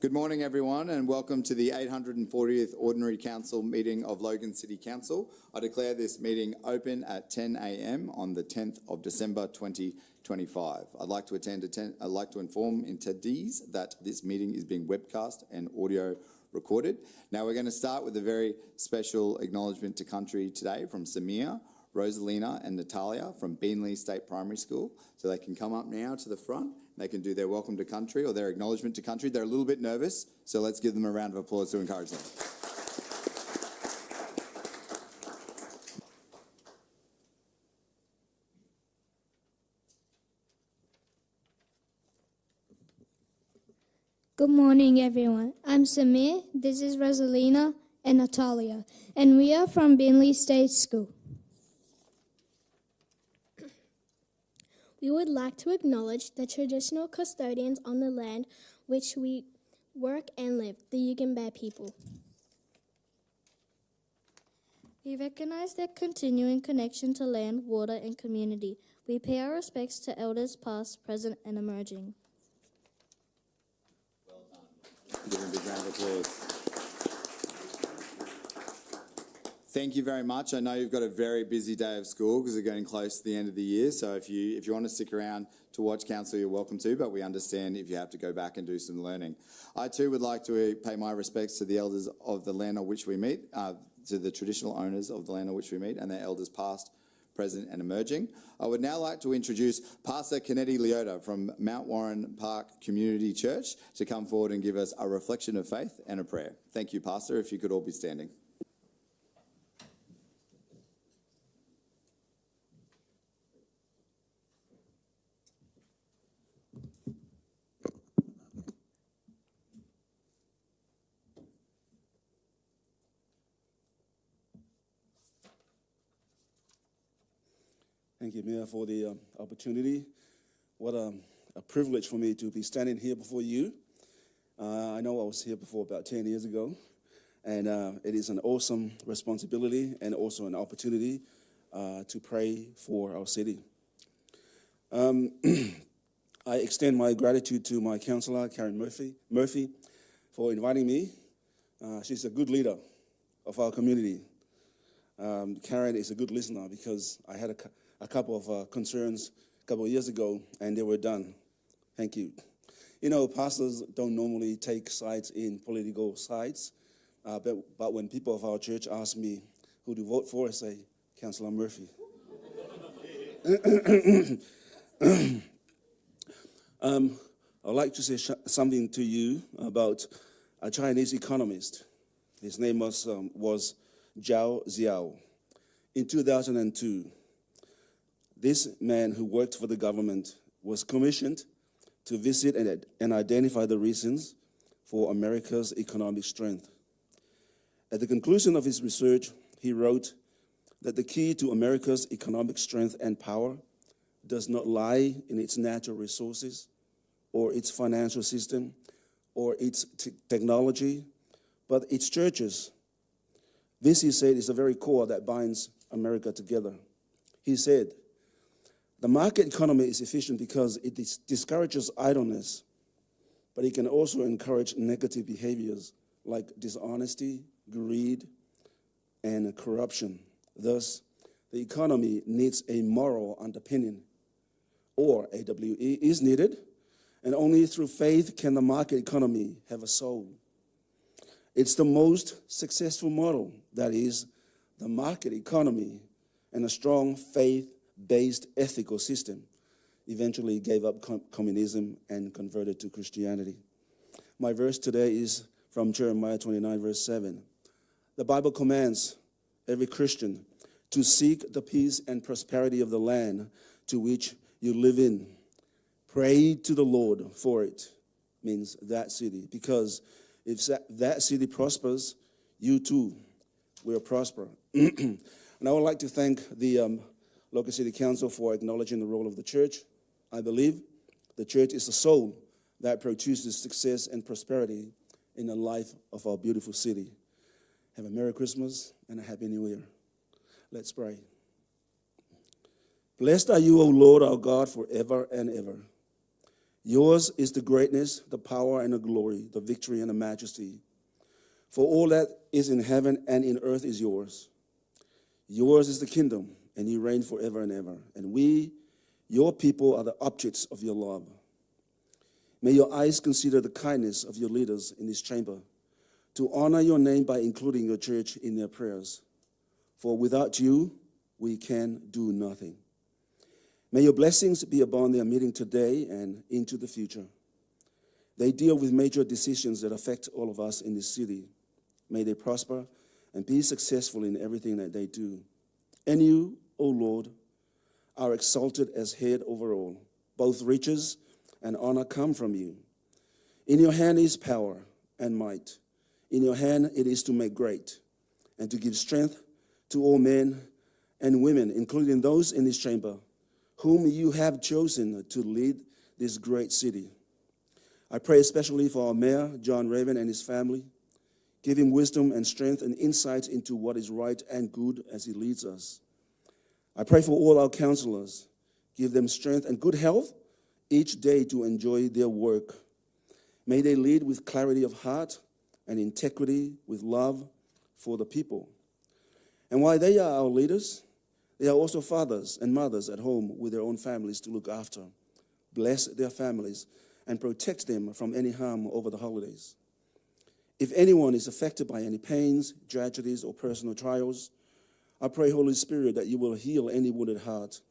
Good morning, everyone, and welcome to the 840th Ordinary Council meeting of Logan City Council. I declare this meeting open at 10 a.m. on the 10th of December 2025. I'd like to inform attendees that this meeting is being webcast and audio recorded. Now we're going to start with a very special acknowledgement to country today from Samir, Rosalina and Natalia from Beenleigh State Primary School. So they can come up now to the front. They can do their welcome to country or their acknowledgement to country. They're a little bit nervous, so let's give them a round of applause to encourage them. Good morning, everyone. I'm Samir, this is Rosalina and Natalia, and we are from Beenleigh State School. We would like to acknowledge the traditional custodians on the land which we work and live, the Yugambeh people. We recognize their continuing connection to land, water, and community. We pay our respects to elders past, present, and emerging. Well done. Give them a big round of applause. Thank you very much. I know you've got a very busy day of school because we're getting close to the end of the year. So if you want to stick around to watch council, you're welcome to, but we understand if you have to go back and do some learning. I too would like to pay my respects to the elders of the land on which we meet, to the traditional owners of the land on which we meet and their elders past, present and emerging. I would now like to introduce Pastor Kennedy Leota from Mount Warren Park Community Church to come forward and give us a reflection of faith and a prayer. Thank you, Pastor, if you could all be standing. Thank you, Mayor, for the opportunity. What a privilege for me to be standing here before you. I know I was here before about 10 years ago, and it is an awesome responsibility and also an opportunity to pray for our city. I extend my gratitude to my councillor, Karen Murphy, for inviting me. She's a good leader of our community. Karen is a good listener because I had a couple of concerns a couple of years ago, and they were done. Thank you. You know, pastors don't normally take sides in political sides, but when people of our church ask me who to vote for, I say, Councillor Murphy. I'd like to say something to you about a Chinese economist. His name was Zhao Ziao. In 2002, this man who worked for the government was commissioned to visit and identify the reasons for America's economic strength. At the conclusion of his research, he wrote that the key to America's economic strength and power does not lie in its natural resources or its financial system or its technology, but its churches. This, he said, is the very core that binds America together. He said, the market economy is efficient because it discourages idleness, but it can also encourage negative behaviors like dishonesty, greed, and corruption. Thus, the economy needs a moral underpinning, or AWE is needed, and only through faith can the market economy have a soul. It's the most successful model, that is, the market economy and a strong faith-based ethical system eventually gave up communism and converted to Christianity. My verse today is from Jeremiah 29, verse 7. The Bible commands every Christian to seek the peace and prosperity of the land to which you live in. Pray to the Lord for it, means that city, because if that city prospers, you too will prosper. And I would like to thank the Logan City Council for acknowledging the role of the church. I believe the church is the soul that produces success and prosperity in the life of our beautiful city. Have a Merry Christmas and a Happy New Year. Let's pray. Blessed are you, O Lord our God, forever and ever. Yours is the greatness, the power, and the glory, the victory, and the majesty. For all that is in heaven and in earth is yours. Yours is the kingdom, and you reign forever and ever. And we, your people, are the objects of your love. May your eyes consider the kindness of your leaders in this chamber, to honor your name by including your church in their prayers. For without you, we can do nothing. May your blessings be upon their meeting today and into the future. They deal with major decisions that affect all of us in this city. May they prosper and be successful in everything that they do. And you, O Lord, are exalted as head over all. Both riches and honor come from you. In your hand is power and might. In your hand it is to make great and to give strength to all men and women, including those in this chamber, whom you have chosen to lead this great city. I pray especially for our mayor, John Raven, and his family. Give him wisdom and strength and insight into what is right and good as he leads us. I pray for all our counselors. Give them strength and good health each day to enjoy their work. May they lead with clarity of heart and integrity with love for the people. And while they are our leaders, they are also fathers and mothers at home with their own families to look after. Bless their families and protect them from any harm over the holidays. If anyone is affected by any pains, tragedies, or personal trials, I pray, Holy Spirit, that you will heal any wounded heart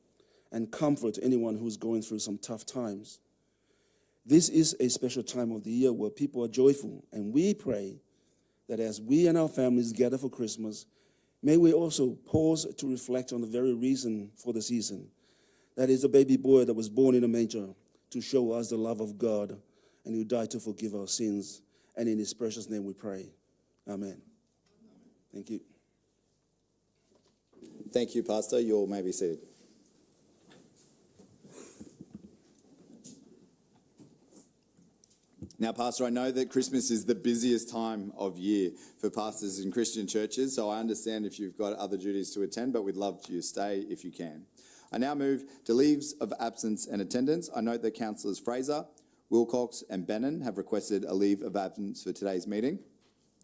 and comfort anyone who's going through some tough times. This is a special time of the year where people are joyful, and we pray that as we and our families gather for Christmas, may we also pause to reflect on the very reason for the season. That is a baby boy that was born in a manger to show us the love of God and who died to forgive our sins. And in his precious name we pray. Amen. Thank you. Thank you, Pastor. You all may be seated. Now, Pastor, I know that Christmas is the busiest time of year for pastors in Christian churches, so I understand if you've got other duties to attend, but we'd love you to stay if you can. I now move to leaves of absence and attendance. I note that Councillors Fraser, Wilcox and Bannon have requested a leave of absence for today's meeting.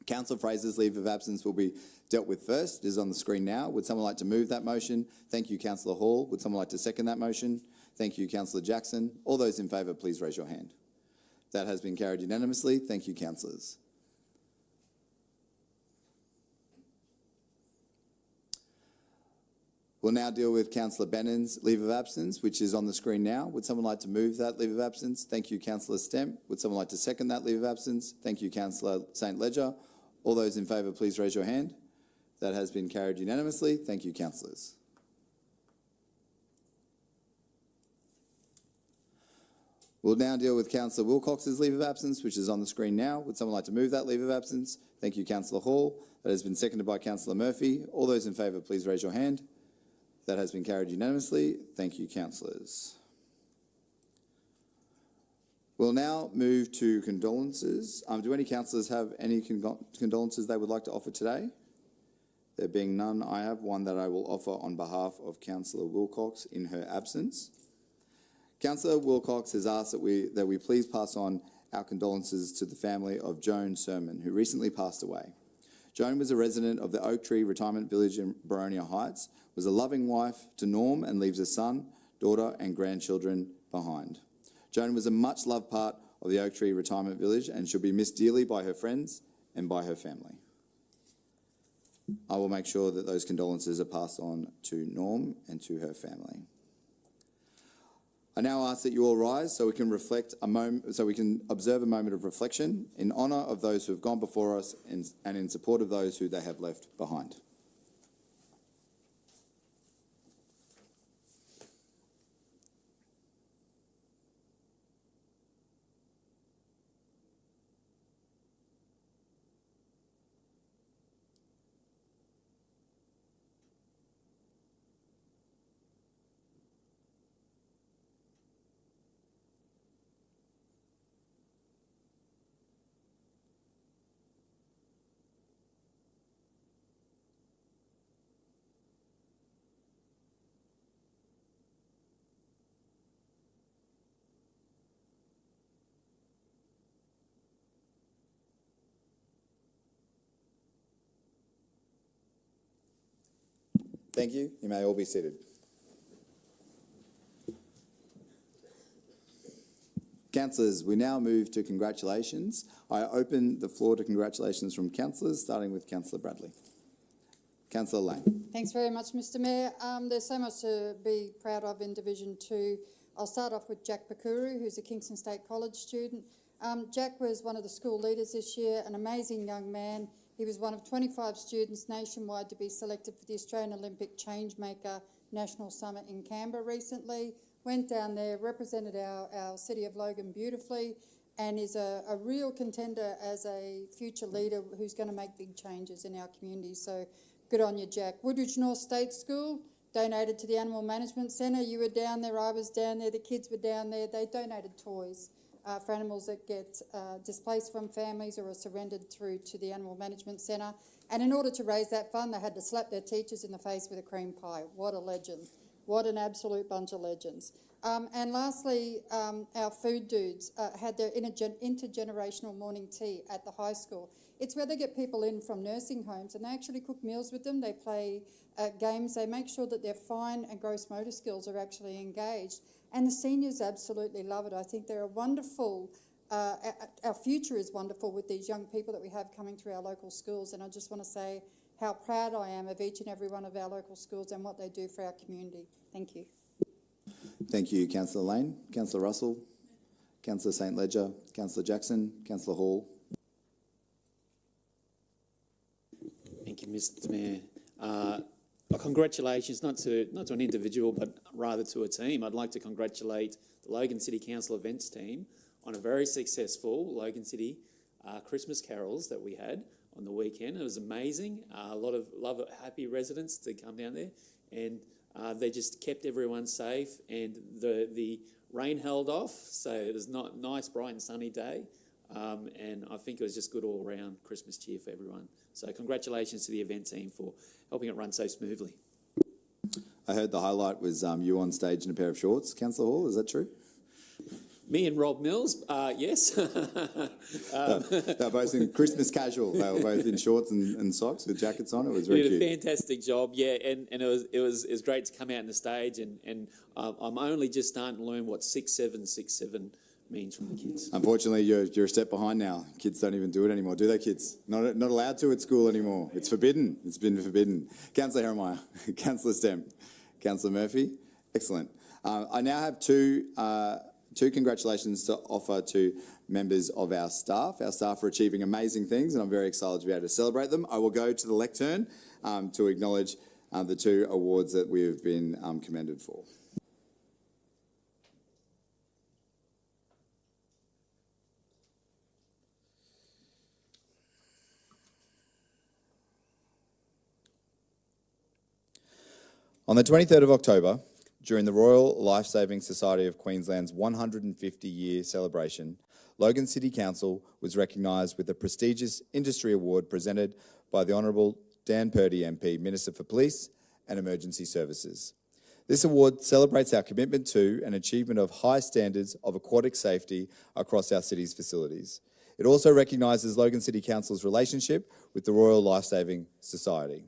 Councillor Fraser's leave of absence will be dealt with first. It is on the screen now. Would someone like to move that motion? Thank you, Councillor Hall. Would someone like to second that motion? Thank you, Councillor Jackson. All those in favour, please raise your hand. That has been carried unanimously. Thank you, councillors. We'll now deal with Councillor Bannon's leave of absence, which is on the screen now. Would someone like to move that leave of absence? Thank you, Councillor Stemp. Would someone like to second that leave of absence? Thank you, Councillor St. Ledger. All those in favour, please raise your hand. That has been carried unanimously. Thank you, councillors. We'll now deal with Councillor Wilcox's leave of absence, which is on the screen now. Would someone like to move that leave of absence? Thank you, Councillor Hall. That has been seconded by Councillor Murphy. All those in favour, please raise your hand. That has been carried unanimously. Thank you, councillors. We'll now move to condolences. Do any councillors have any condolences they would like to offer today? There being none, I have one that I will offer on behalf of Councillor Wilcox in her absence. Councillor Wilcox has asked that we please pass on our condolences to the family of Joan Sermon, who recently passed away. Joan was a resident of the Oak Tree Retirement Village in Boronia Heights, was a loving wife to Norm and leaves a son, daughter and grandchildren behind. Joan was a much-loved part of the Oak Tree Retirement Village and should be missed dearly by her friends and by her family. I will make sure that those condolences are passed on to Norm and to her family. I now ask that you all rise so we can observe a moment of reflection in honour of those who have gone before us and in support of those who they have left behind. Thank you. You may all be seated. Councillors, we now move to congratulations. I open the floor to congratulations from councillors, starting with Councillor Bradley. Councillor Lane. Thanks very much, Mr Mayor. There's so much to be proud of in Division 2. I'll start off with Jack Bakuru, who's a Kingston State College student. Jack was one of the school leaders this year, an amazing young man. He was one of 25 students nationwide to be selected for the Australian Olympic Changemaker National Summit in Canberra recently. Went down there, represented our city of Logan beautifully, and is a real contender as a future leader who's going to make big changes in our community. So good on you, Jack. Woodridge North State School donated to the Animal Management Centre. You were down there, I was down there, the kids were down there. They donated toys for animals that get displaced from families or are surrendered through to the Animal Management Centre. And in order to raise that fund, they had to slap their teachers in the face with a cream pie. What a legend. What an absolute bunch of legends. And lastly, our food dudes had their intergenerational morning tea at the high school. It's where they get people in from nursing homes and they actually cook meals with them. They play games. They make sure that their fine and gross motor skills are actually engaged. And the seniors absolutely love it. I think they're a wonderful, our future is wonderful with these young people that we have coming through our local schools. And I just want to say how proud I am of each and every one of our local schools and what they do for our community. Thank you. Thank you, Councillor Lane. Councillor Russell. Councillor St Ledger. Councillor Jackson. Councillor Hall. Thank you, Mr Mayor. Congratulations, not to an individual, but rather to a team. I'd like to congratulate the Logan City Council events team on a very successful Logan City Christmas carols that we had on the weekend. It was amazing. A lot of happy residents to come down there, and they just kept everyone safe, and the rain held off, so it was not nice, bright and sunny day, and I think it was just good all round Christmas cheer for everyone. So congratulations to the event team for helping it run so smoothly. I heard the highlight was you on stage in a pair of shorts. Councillor Hall, is that true? Me and Rob Mills, yes. They were both in Christmas casual. They were both in shorts and socks with jackets on. It was very We did cute. a fantastic job, yeah, and it was great to come out on the stage, and I'm only just starting to learn what 6'7" means from the kids. Unfortunately, you're a step behind now. Kids don't even do it anymore, do they, kids? Not allowed to at school anymore. It's forbidden. It's been forbidden. Councillor Heremiah, Councillor Stemp, Councillor Murphy, excellent. I now have two congratulations to offer to members of our staff. Our staff are achieving amazing things, and I'm very excited to be able to celebrate them. I will go to the lectern to acknowledge the two awards that we have been commended for. On the 23rd of October, during the Royal Lifesaving Society of Queensland's 150-year celebration, Logan City Council was recognised with a prestigious industry award presented by the Honourable Dan Purdy MP, Minister for Police and Emergency Services. This award celebrates our commitment to and achievement of high standards of aquatic safety across our city's facilities. It also recognises Logan City Council's relationship with the Royal Lifesaving Society.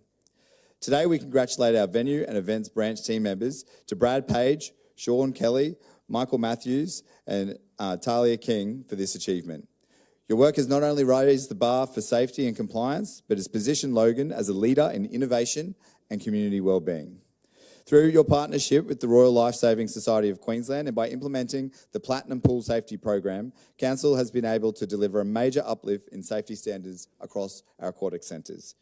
Today, we congratulate our venue and events branch team members to Brad Page, Sean Kelly, Michael Matthews, and Talia King for this achievement. Your work has not only raised the bar for safety and compliance, but has positioned Logan as a leader in innovation and community wellbeing. Through your partnership with the Royal Lifesaving Society of Queensland and by implementing the Platinum Pool Safety Program, Council has been able to deliver a major uplift in safety standards across our aquatic centres.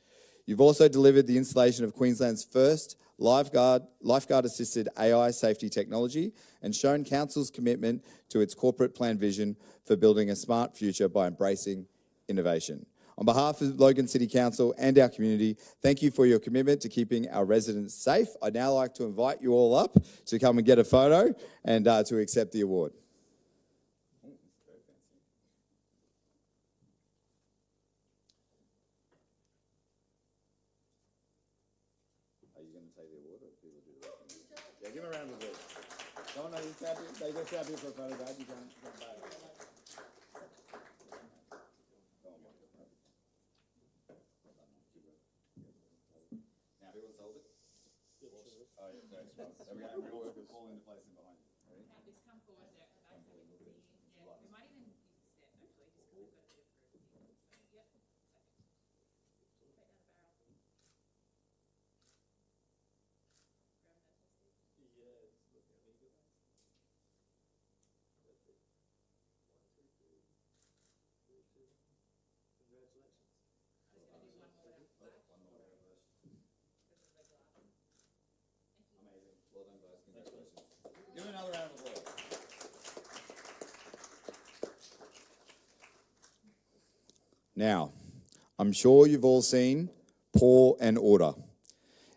You've also delivered the installation of Queensland's first lifeguard-assisted AI safety technology and shown Council's commitment to its corporate plan vision for building a smart future by embracing innovation. On behalf of Logan City Council and our community, thank you for your commitment to keeping our residents safe. I'd now like to invite you all up to come and get a photo and to accept the award. Yeah, give him a round of applause. No, they just happy for a photo, Dad. You can't back. Now, who wants to hold it? Oh, yeah, that's right. There we go. We'll work it all into place in behind you. Ready? Just come forward there at the back so we can see you. Yeah, we might even use the step actually, just because we've got a bit of proof here. So, yep, perfect. Straight down the barrel. Grab that testing. I was going to do one more without flash. This is the glass. Amazing. Well done, guys. Congratulations. Give him another round of applause. Now, I'm sure you've all seen Pour and Order.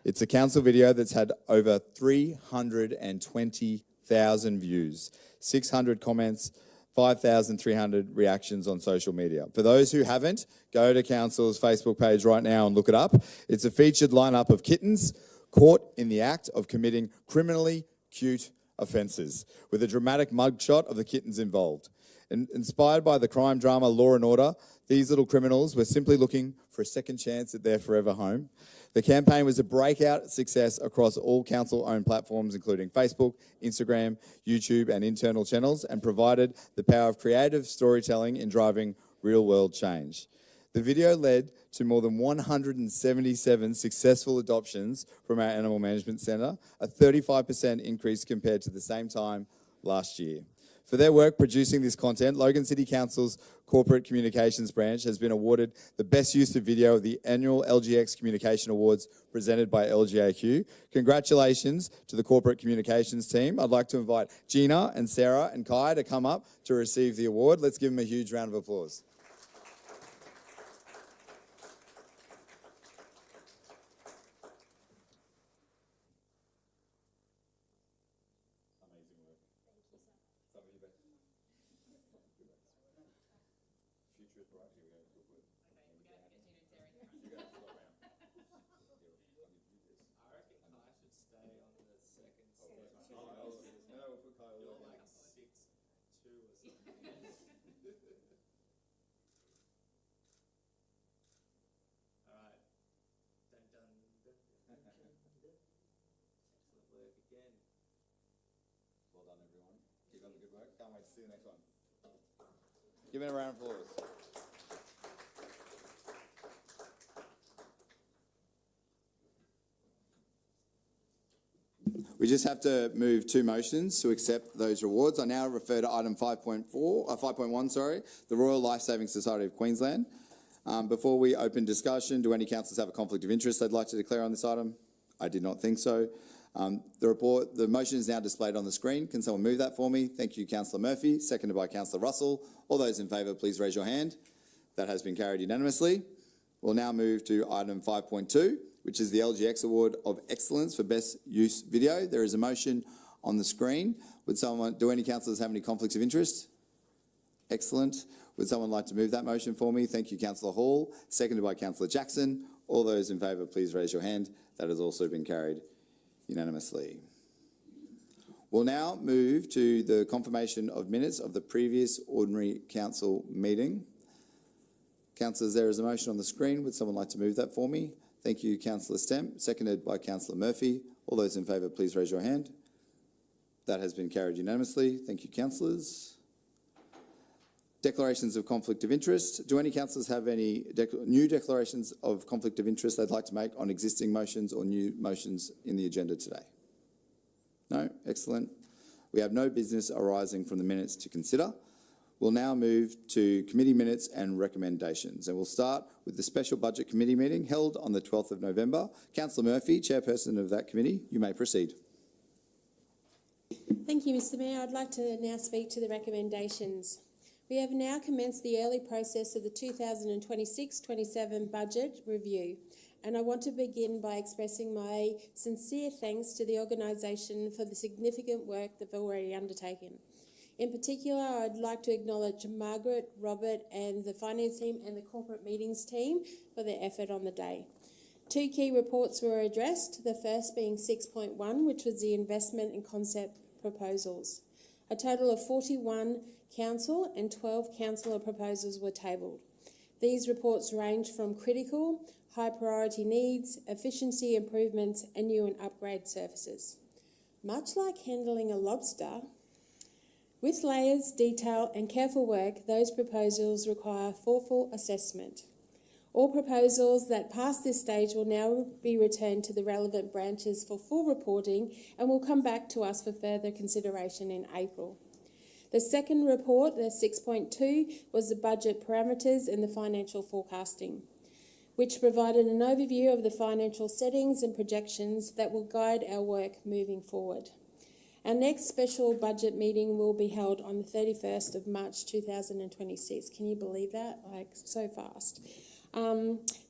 It's a council video that's had over 320,000 views, 600 comments, 5,300 reactions on social media. For those who haven't, go to council's Facebook page right now and look it up. It's a featured lineup of kittens caught in the act of committing criminally cute offences, with a dramatic mugshot of the kittens involved. Inspired by the crime drama Law and Order, these little criminals were simply looking for a second chance at their forever home. The campaign was a breakout success across all council-owned platforms, including Facebook, Instagram, YouTube, and internal channels, and provided the power of creative storytelling in driving real-world change. The video led to more than 177 successful adoptions from our Animal Management Centre, a 35% increase compared to the same time last year. For their work producing this content, Logan City Council's Corporate Communications Branch has been awarded the Best Use of Video of the annual LGX Communication Awards presented by LGAQ. Congratulations to the Corporate Communications team. I'd like to invite Gina and Sarah and Kai to come up to receive the award. Let's give them a huge round of applause. Well done, everyone. Keep up the good work. Can't wait to see the next one. Give it a round of applause. We just have to move two motions to accept those rewards. I now refer to item 5.1, the Royal Life Saving Society of Queensland. Before we open discussion, do any councillors have a conflict of interest they'd like to declare on this item? I did not think so. The motion is now displayed on the screen. Can someone move that for me? Thank you, Councillor Murphy. Seconded by Councillor Russell. All those in favour, please raise your hand. That has been carried unanimously. We'll now move to item 5.2, which is the LGX Award of Excellence for Best Use Video. There is a motion on the screen. Do any councillors have any conflicts of interest? Excellent. Would someone like to move that motion for me? Thank you, Councillor Hall. Seconded by Councillor Jackson. All those in favour, please raise your hand. That has also been carried unanimously. We'll now move to the confirmation of minutes of the previous ordinary council meeting. Councillors, there is a motion on the screen. Would someone like to move that for me? Thank you, Councillor Stemp. Seconded by Councillor Murphy. All those in favour, please raise your hand. That has been carried unanimously. Thank you, councillors. Declarations of conflict of interest. Do any councillors have any new declarations of conflict of interest they'd like to make on existing motions or new motions in the agenda today? No? Excellent. We have no business arising from the minutes to consider. We'll now move to committee minutes and recommendations, and we'll start with the Special Budget Committee meeting held on the 12th of November. Councillor Murphy, chairperson of that committee, you may proceed. Thank you, Mr Mayor. I'd like to now speak to the recommendations. We have now commenced the early process of the 2026-27 budget review, and I want to begin by expressing my sincere thanks to the organisation for the significant work they've already undertaken. In particular, I'd like to acknowledge Margaret, Robert and the finance team and the corporate meetings team for their effort on the day. Two key reports were addressed, the first being 6.1, which was the investment and concept proposals. A total of 41 council and 12 councillor proposals were tabled. These reports range from critical high priority needs, efficiency improvements, and new and upgrade services. Much like handling a lobster, with layers, detail, and careful work, those proposals require thoughtful assessment. All proposals that pass this stage will now be returned to the relevant branches for full reporting and will come back to us for further consideration in April. The second report, the 6.2, was the budget parameters and the financial forecasting, which provided an overview of the financial settings and projections that will guide our work moving forward. Our next special budget meeting will be held on the 31st of March 2026. Can you believe that? Like, so fast.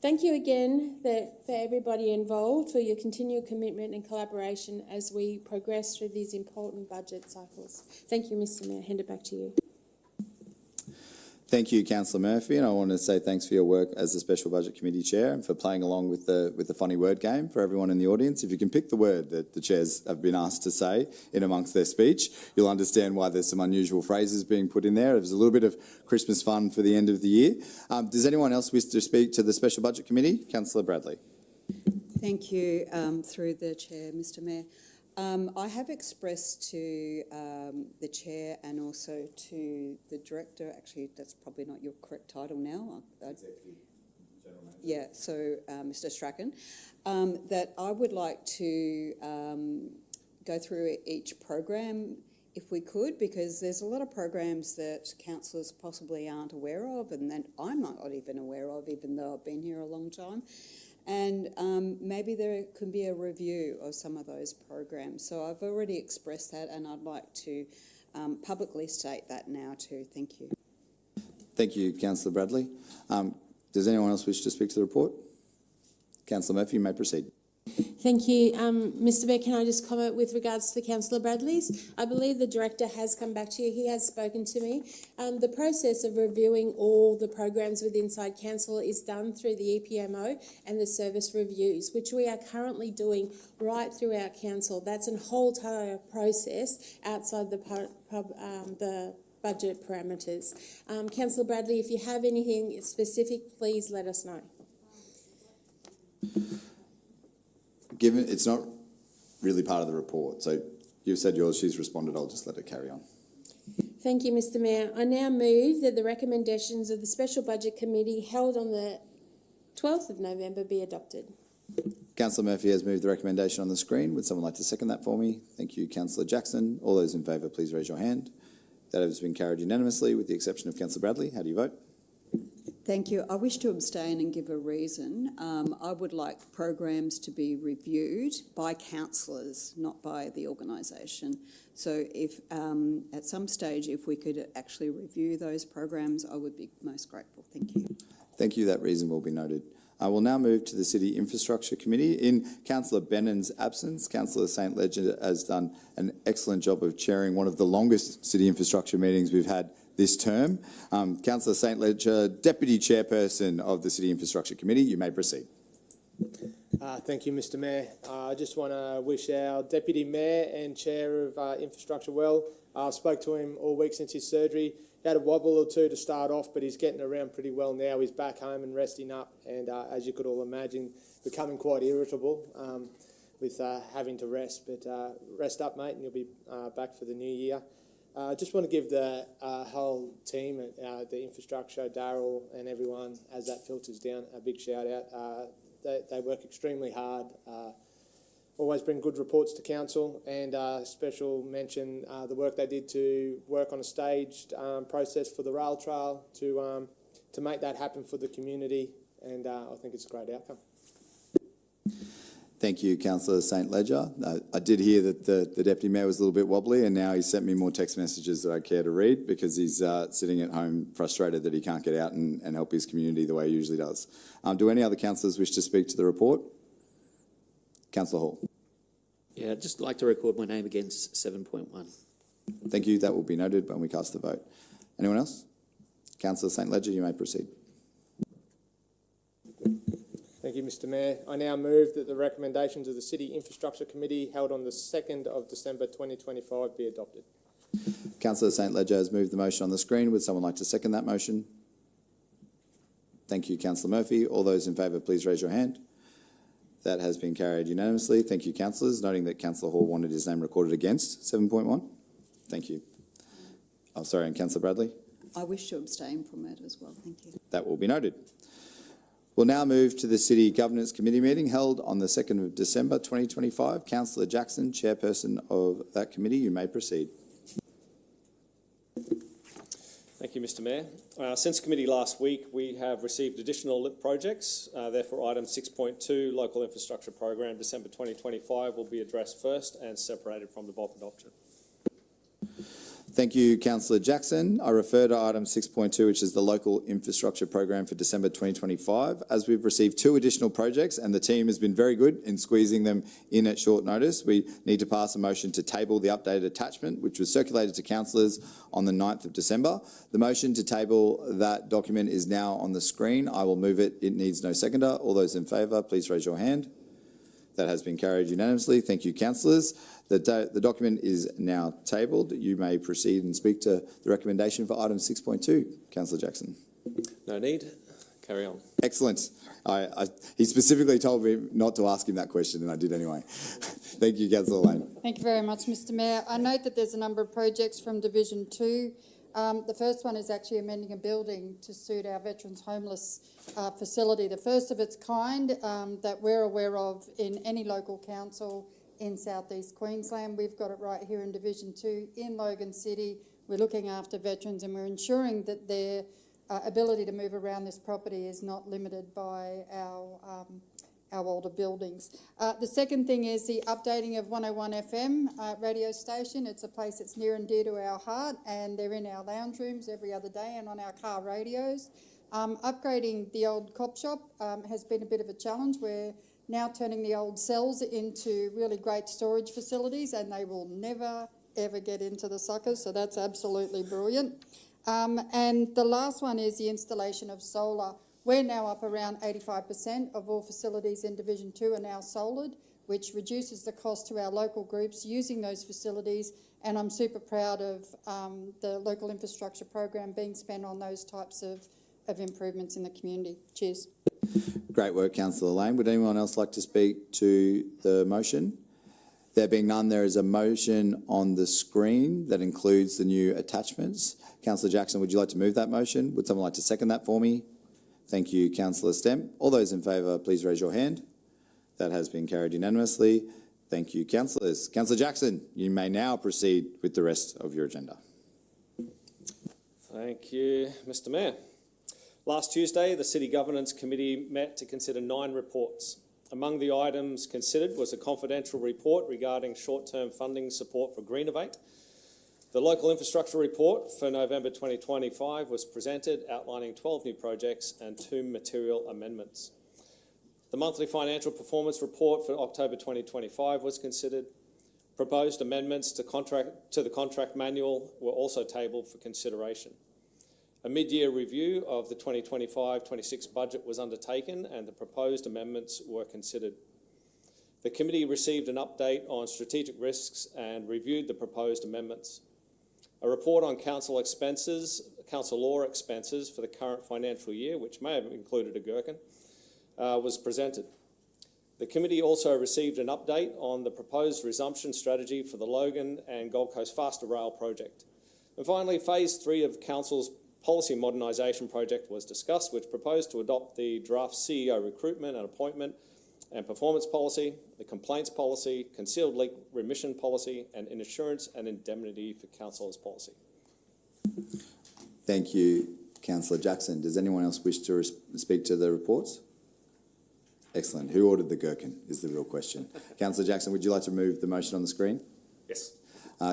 Thank you again for everybody involved for your continued commitment and collaboration as we progress through these important budget cycles. Thank you, Mr. Mayor. Hand it back to you. Thank you, Councillor Murphy, and I want to say thanks for your work as the Special Budget Committee Chair and for playing along with the funny word game for everyone in the audience. If you can pick the word that the chairs have been asked to say in amongst their speech, you'll understand why there's some unusual phrases being put in there. There's a little bit of Christmas fun for the end of the year. Does anyone else wish to speak to the Special Budget Committee? Councillor Bradley. Thank you, through the Chair, Mr. Mayor. I have expressed to the Chair and also to the Director, actually that's probably not your correct title now. Executive General Manager. Yeah, so Mr. Strachan, that I would like to go through each program if we could, because there's a lot of programs that councillors possibly aren't aware of and that I'm not even aware of, even though I've been here a long time. And maybe there could be a review of some of those programs. So I've already expressed that and I'd like to publicly state that now too. Thank you. Thank you, Councillor Bradley. Does anyone else wish to speak to the report? Councillor Murphy, you may proceed. Thank you. Mr. Mayor, can I just comment with regards to Councillor Bradley's? I believe the Director has come back to you. He has spoken to me. The process of reviewing all the programs with Inside Council is done through the EPMO and the service reviews, which we are currently doing right throughout Council. That's a whole entire process outside the budget parameters. Councillor Bradley, if you have anything specific, please let us know. Given it's not really part of the report, so you've said yours, she's responded, I'll just let her carry on. Thank you, Mr. Mayor. I now move that the recommendations of the Special Budget Committee held on the 12th of November be adopted. Councillor Murphy has moved the recommendation on the screen. Would someone like to second that for me? Thank you, Councillor Jackson. All those in favour, please raise your hand. That has been carried unanimously with the exception of Councillor Bradley. How do you vote? Thank you. I wish to abstain and give a reason. I would like programs to be reviewed by councillors, not by the organisation. So if at some stage, if we could actually review those programs, I would be most grateful. Thank you. Thank you. That reason will be noted. I will now move to the City Infrastructure Committee. In Councillor Bennon's absence, Councillor St Ledger has done an excellent job of chairing one of the longest City Infrastructure meetings we've had this term. Councillor St Ledger, Deputy Chairperson of the City Infrastructure Committee, you may proceed. Thank you, Mr. Mayor. I just want to wish our Deputy Mayor and Chair of Infrastructure well. I spoke to him all week since his surgery. He had a wobble or two to start off, but he's getting around pretty well now. He's back home and resting up, and as you could all imagine, becoming quite irritable with having to rest. But rest up, mate, and you'll be back for the new year. I just want to give the whole team at the infrastructure, Daryl and everyone, as that filters down, a big shout out. They work extremely hard, always bring good reports to council, and special mention the work they did to work on a staged process for the rail trail to make that happen for the community, and I think it's a great outcome. Thank you, Councillor St Ledger. I did hear that the Deputy Mayor was a little bit wobbly, and now he sent me more text messages that I care to read because he's sitting at home frustrated that he can't get out and help his community the way he usually does. Do any other councillors wish to speak to the report? Councillor Hall. Yeah, I'd just like to record my name against 7.1. Thank you. That will be noted when we cast the vote. Anyone else? Councillor St Ledger, you may proceed. Thank you, Mr. Mayor. I now move that the recommendations of the City Infrastructure Committee held on the 2nd of December 2025 be adopted. Councillor St Ledger has moved the motion on the screen. Would someone like to second that motion? Thank you, Councillor Murphy. All those in favour, please raise your hand. That has been carried unanimously. Thank you, councillors. Noting that Councillor Hall wanted his name recorded against 7.1. Thank you. Oh, sorry, and Councillor Bradley? I wish to abstain from it as well. Thank you. That will be noted. We'll now move to the City Governance Committee meeting held on the 2nd of December 2025. Councillor Jackson, chairperson of that committee, you may proceed. Thank you, Mr Mayor. Since committee last week, we have received additional LIP projects. Therefore, item 6.2, Local Infrastructure Program, December 2025, will be addressed first and separated from the bulk adoption. Thank you, Councillor Jackson. I refer to item 6.2, which is the Local Infrastructure Program for December 2025. As we've received 2 additional projects and the team has been very good in squeezing them in at short notice, we need to pass a motion to table the updated attachment, which was circulated to councillors on the 9th of December. The motion to table that document is now on the screen. I will move it. It needs no seconder. All those in favour, please raise your hand. That has been carried unanimously. Thank you, councillors. The document is now tabled. You may proceed and speak to the recommendation for item 6.2. Councillor Jackson. No need. Carry on. Excellent. He specifically told me not to ask him that question, and I did anyway. Thank you, Councillor Lane. Thank you very much, Mr Mayor. I note that there's a number of projects from Division 2. The first one is actually amending a building to suit our Veterans Homeless facility, the first of its kind that we're aware of in any local council in southeast Queensland. We've got it right here in Division 2 in Logan City. We're looking after veterans and we're ensuring that their ability to move around this property is not limited by our older buildings. The second thing is the updating of 101 FM radio station. It's a place that's near and dear to our heart, and they're in our lounge rooms every other day and on our car radios. Upgrading the old cop shop has been a bit of a challenge. We're now turning the old cells into really great storage facilities, and they will never, ever get into the suckers, so that's absolutely brilliant. And the last one is the installation of solar. We're now up around 85% of all facilities in Division 2 are now solared, which reduces the cost to our local groups using those facilities, and I'm super proud of the local infrastructure program being spent on those types of improvements in the community. Cheers. Great work, Councillor Lane. Would anyone else like to speak to the motion? There being none, there is a motion on the screen that includes the new attachments. Councillor Jackson, would you like to move that motion? Would someone like to second that for me? Thank you, Councillor Stemp. All those in favour, please raise your hand. That has been carried unanimously. Thank you, councillors. Councillor Jackson, you may now proceed with the rest of your agenda. Thank you, Mr Mayor. Last Tuesday, the City Governance Committee met to consider 9 reports. Among the items considered was a confidential report regarding short-term funding support for Greenovate. The local infrastructure report for November 2025 was presented, outlining 12 new projects and 2 material amendments. The monthly financial performance report for October 2025 was considered. Proposed amendments to the contract manual were also tabled for consideration. A mid-year review of the 2025-26 budget was undertaken and the proposed amendments were considered. The committee received an update on strategic risks and reviewed the proposed amendments. A report on council law expenses for the current financial year, which may have included a gherkin, was presented. The committee also received an update on the proposed resumption strategy for the Logan and Gold Coast Faster Rail project. And finally, Phase 3 of Council's Policy Modernisation project was discussed, which proposed to adopt the draft CEO recruitment and appointment and performance policy, the complaints policy, concealed leak remission policy, and insurance and indemnity for councillors policy. Thank you, Councillor Jackson. Does anyone else wish to speak to the reports? Excellent. Who ordered the gherkin is the real question. Councillor Jackson, would you like to move the motion on the screen? Yes.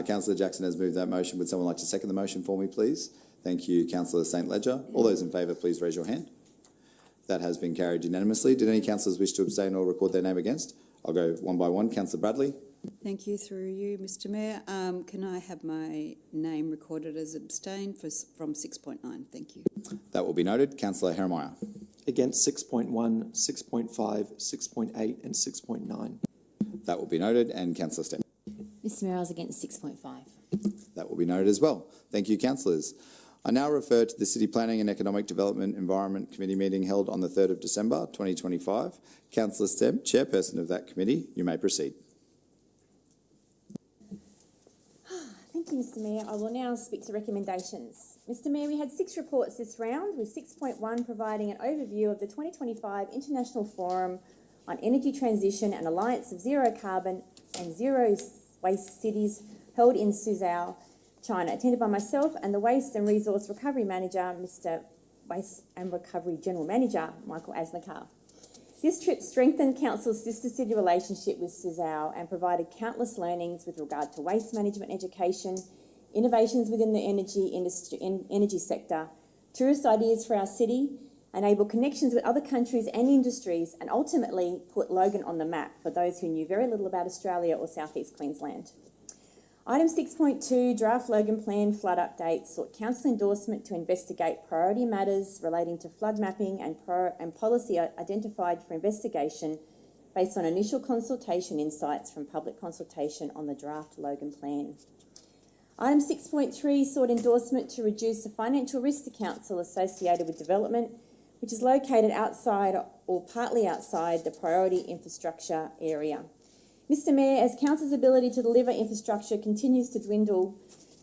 Councillor Jackson has moved that motion. Would someone like to second the motion for me, please? Thank you, Councillor St Ledger. All those in favour, please raise your hand. That has been carried unanimously. Did any councillors wish to abstain or record their name against? I'll go one by one. Councillor Bradley. Thank you, through you, Mr Mayor. Can I have my name recorded as abstain from 6.9? Thank you. That will be noted. Councillor Hermeyer. Against 6.1, 6.5, 6.8 and 6.9. That will be noted. And Councillor Stemp. Mr Mayor, I was against 6.5. That will be noted as well. Thank you, councillors. I now refer to the City Planning and Economic Development Environment Committee meeting held on the 3rd of December 2025. Councillor Stemp, chairperson of that committee, you may proceed. Thank you, Mr Mayor. I will now speak to recommendations. Mr Mayor, we had 6 reports this round, with 6.1 providing an overview of the 2025 International Forum on Energy Transition and Alliance of Zero Carbon and Zero Waste Cities held in Suzhou, China, attended by myself and the Waste and Resource Recovery Manager, Mr Waste and Recovery General Manager, Michael Asnakar. This trip strengthened Council's sister city relationship with Suzhou and provided countless learnings with regard to waste management education, innovations within the energy sector, tourist ideas for our city, enable connections with other countries and industries, and ultimately put Logan on the map for those who knew very little about Australia or South East Queensland. Item 6.2, Draft Logan Plan Flood Update, sought council endorsement to investigate priority matters relating to flood mapping and policy identified for investigation based on initial consultation insights from public consultation on the Draft Logan Plan. Item 6.3 sought endorsement to reduce the financial risk to council associated with development, which is located outside or partly outside the priority infrastructure area. Mr Mayor, as Council's ability to deliver infrastructure continues to dwindle,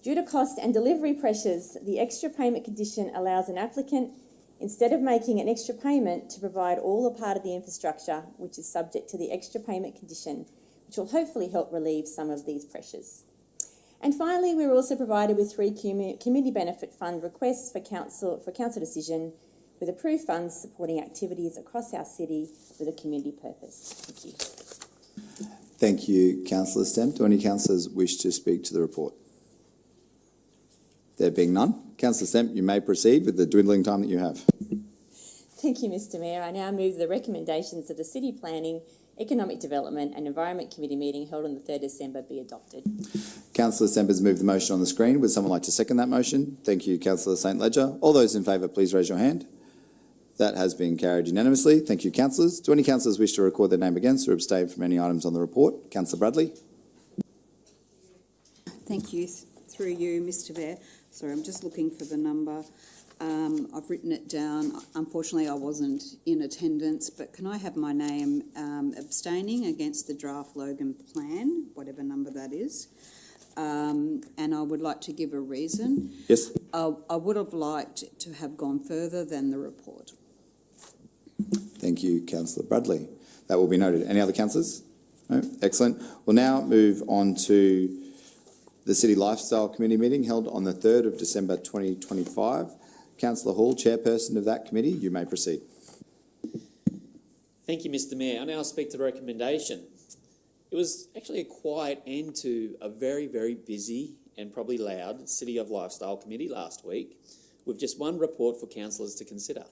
due to cost and delivery pressures, the extra payment condition allows an applicant, instead of making an extra payment, to provide all or part of the infrastructure, which is subject to the extra payment condition, which will hopefully help relieve some of these pressures. And finally, we were also provided with 3 community benefit fund requests for council decision, with approved funds supporting activities across our city with a community purpose. Thank you. Thank you, Councillor Stemp. Do any councillors wish to speak to the report? There being none, Councillor Stemp, you may proceed with the dwindling time that you have. Thank you, Mr Mayor. I now move the recommendations of the City Planning, Economic Development and Environment Committee meeting held on the 3rd December be adopted. Councillor Stemp has moved the motion on the screen. Would someone like to second that motion? Thank you, Councillor St Ledger. All those in favour, please raise your hand. That has been carried unanimously. Thank you, councillors. Do any councillors wish to record their name against or abstain from any items on the report? Councillor Bradley. Thank you. Through you, Mr Mayor. Sorry, I'm just looking for the number. I've written it down. Unfortunately, I wasn't in attendance, but can I have my name abstaining against the Draft Logan Plan, whatever number that is? And I would like to give a reason. Yes. I would have liked to have gone further than the report. Thank you, Councillor Bradley. That will be noted. Any other councillors? No? Excellent. We'll now move on to the City Lifestyle Committee meeting held on the 3rd of December 2025. Councillor Hall, chairperson of that committee, you may proceed. Thank you, Mr Mayor. I now speak to the recommendation. It was actually a quiet end to a very, very busy and probably loud City of Lifestyle Committee last week, with just one report for councillors to consider.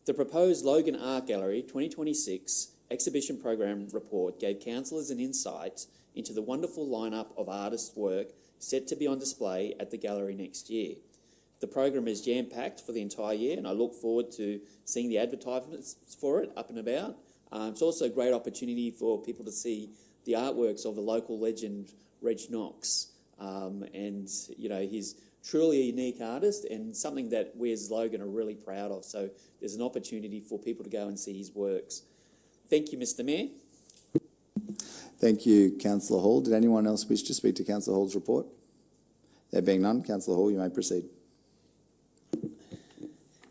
The proposed Logan Art Gallery 2026 exhibition program report gave councillors an insight into the wonderful lineup of artists' work set to be on display at the gallery next year. The program is jam-packed for the entire year, and I look forward to seeing the advertisements for it up and about. It's also a great opportunity for people to see the artworks of the local legend, Reg Knox. And, you know, he's truly a unique artist and something that we as Logan are really proud of. So there's an opportunity for people to go and see his works. Thank you, Mr Mayor. Thank you, Councillor Hall. Did anyone else wish to speak to Councillor Hall's report? There being none, Councillor Hall, you may proceed.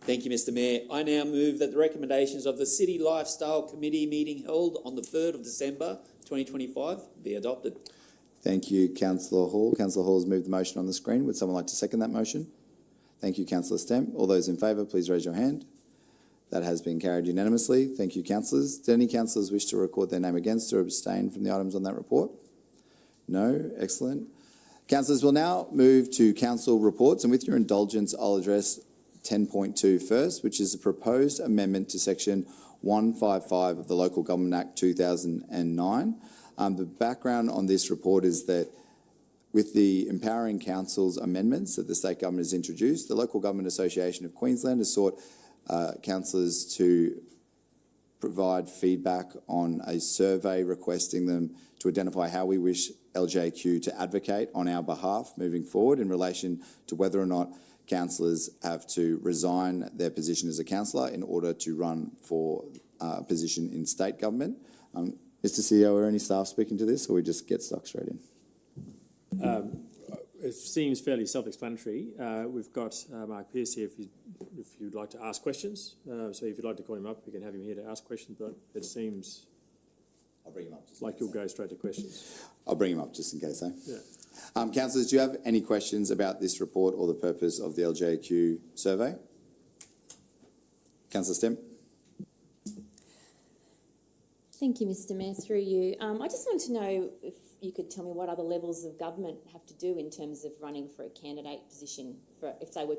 Thank you, Mr Mayor. I now move that the recommendations of the City Lifestyle Committee meeting held on the 3rd of December 2025 be adopted. Thank you, Councillor Hall. Councillor Hall has moved the motion on the screen. Would someone like to second that motion? Thank you, Councillor Stemp. All those in favour, please raise your hand. That has been carried unanimously. Thank you, councillors. Do any councillors wish to record their name against or abstain from the items on that report? No? Excellent. Councillors, we'll now move to council reports, and with your indulgence, I'll address 10.2 first, which is a proposed amendment to section 155 of the Local Government Act 2009. The background on this report is that with the Empowering Councils amendments that the state government has introduced, the Local Government Association of Queensland has sought councillors to provide feedback on a survey requesting them to identify how we wish LJQ to advocate on our behalf moving forward in relation to whether or not councillors have to resign their position as a councillor in order to run for a position in state government. Mr. CEO, are any staff speaking to this, or we just get stuck straight in? It seems fairly self-explanatory. We've got Mark Pearce here if you'd like to ask questions. So if you'd like to call him up, we can have him here to ask questions, but it seems I'll bring him up. like you'll go straight to questions. I'll bring him up just in case, eh? Yeah. Councillors, do you have any questions about this report or the purpose of the LJQ survey? Councillor Stemp? Thank you, Mr. Mayor. Through you, I just want to know if you could tell me what other levels of government have to do in terms of running for a candidate position. For if they were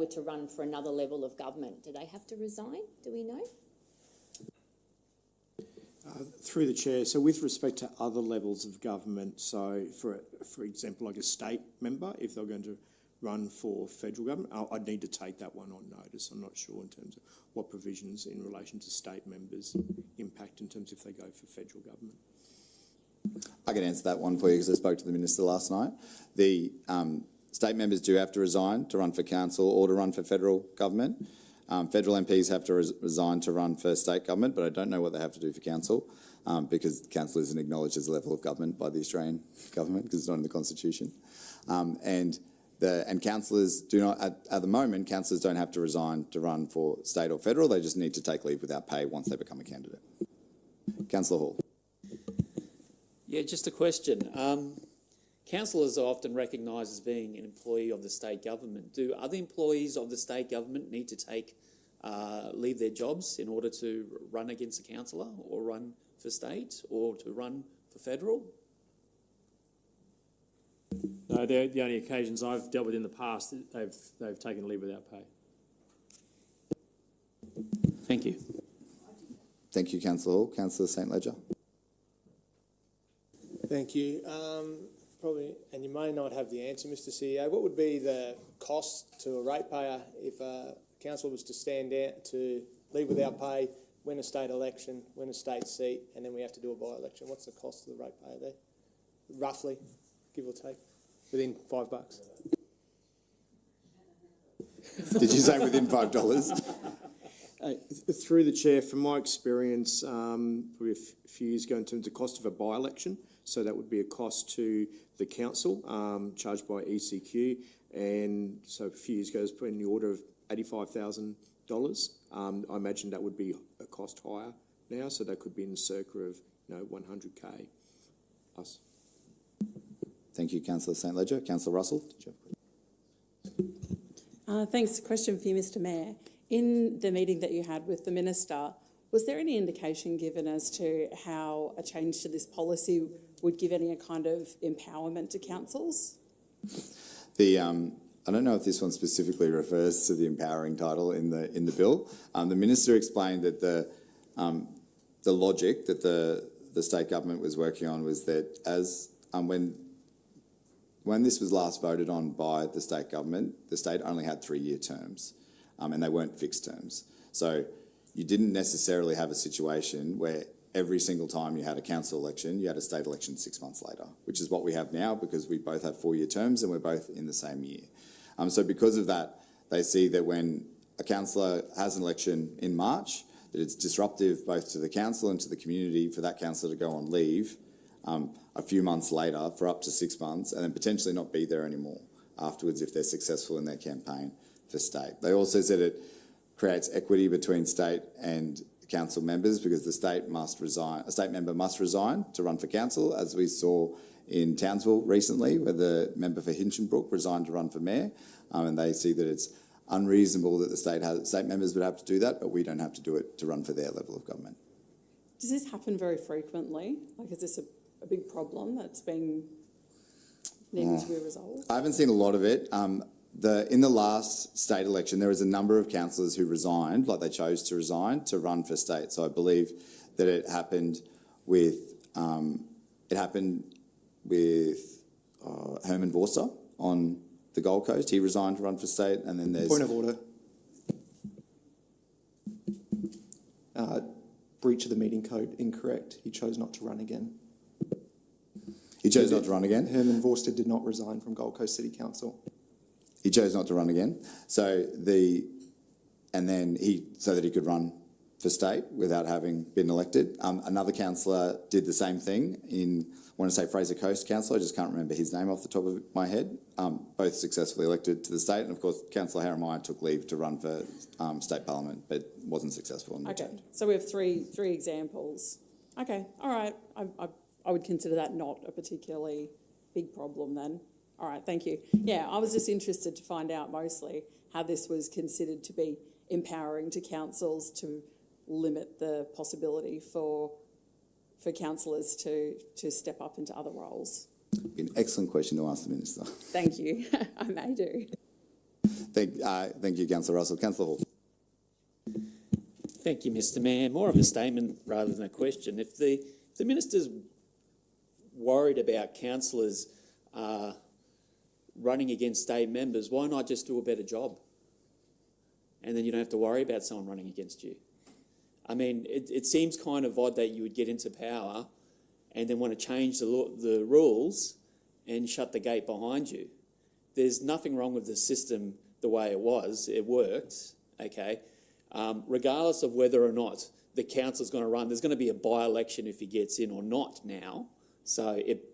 to run for another level of government, do they have to resign? Do we know? Through the chair, so with respect to other levels of government, so for example, like a state member, if they're going to run for federal government, I'd need to take that one on notice. I'm not sure in terms of what provisions in relation to state members impact in terms of if they go for federal government. I can answer that one for you because I spoke to the Minister last night. The state members do have to resign to run for council or to run for federal government. Federal MPs have to resign to run for state government, but I don't know what they have to do for council because council isn't acknowledged as a level of government by the Australian government because it's not in the Constitution. And councillors do not, at the moment, councillors don't have to resign to run for state or federal. They just need to take leave without pay once they become a candidate. Councillor Hall. Yeah, just a question. Councillors are often recognised as being an employee of the state government. Do other employees of the state government need to leave their jobs in order to run against a councillor or run for state or to run for federal? No, they're the only occasions I've dealt with in the past that they've taken leave without pay. Thank you. Thank you, Councillor Hall. Councillor St Ledger. Thank you. Probably, and you may not have the answer, Mr. CEO. What would be the cost to a ratepayer if a council was to stand out to leave without pay, win a state election, win a state seat, and then we have to do a by-election? What's the cost to the ratepayer there, roughly, give or take, within $5? Did you say within $5? Through the chair, from my experience, probably a few years ago in terms of the cost of a by-election, so that would be a cost to the council charged by ECQ, and so a few years ago it was in the order of $85,000. I imagine that would be a cost higher now, so that could be in the circa of 100K plus. Thank you, Councillor St Ledger. Councillor Russell. Thanks. A question for you, Mr. Mayor. In the meeting that you had with the Minister, was there any indication given as to how a change to this policy would give any kind of empowerment to councils? I don't know if this one specifically refers to the empowering title in the bill. The Minister explained that the logic that the state government was working on was that as when this was last voted on by the state government, the state only had 3-year terms, and they weren't fixed terms. So you didn't necessarily have a situation where every single time you had a council election, you had a state election 6 months later, which is what we have now because we both have 4-year terms and we're both in the same year. So because of that, they see that when a councillor has an election in March, that it's disruptive both to the council and to the community for that councillor to go on leave a few months later for up to 6 months and then potentially not be there anymore afterwards if they're successful in their campaign for state. They also said it creates equity between state and council members because the state must resign, a state member must resign to run for council, as we saw in Townsville recently, where the member for Hinchinbrook resigned to run for mayor, and they see that it's unreasonable that the state members would have to do that, but we don't have to do it to run for their level of government. Does this happen very frequently? Like, is this a big problem that's been needing to be resolved? I haven't seen a lot of it. In the last state election, there was a number of councillors who resigned, like they chose to resign to run for state. So I believe that it happened with Herman Vorster on the Gold Coast. He resigned to run for state, and then there's Point of order. Breach of the meeting code, incorrect. He chose not to run again. He chose not to run again? Herman Vorster did not resign from Gold Coast City Council. He chose not to run again. So so that he could run for state without having been elected. Another councillor did the same thing I want to say Fraser Coast councillor, I just can't remember his name off the top of my head. Both successfully elected to the state, and of course Councillor Harrimeyer took leave to run for state parliament, but wasn't successful in return. Okay, so we have three examples. Okay, all right. I would consider that not a particularly big problem then. All right, thank you. Yeah, I was just interested to find out mostly how this was considered to be empowering to councils to limit the possibility for councillors to step up into other roles. An excellent question to ask the Minister. Thank you. I may do. Thank you, Councillor Russell. Councillor Hall. Thank you, Mr. Mayor. More of a statement rather than a question. If the Minister's worried about councillors running against state members, why not just do a better job? And then you don't have to worry about someone running against you. I mean, it seems kind of odd that you would get into power and then want to change the rules and shut the gate behind you. There's nothing wrong with the system the way it was. It worked, okay? Regardless of whether or not the council's going to run, there's going to be a by-election if he gets in or not now. So it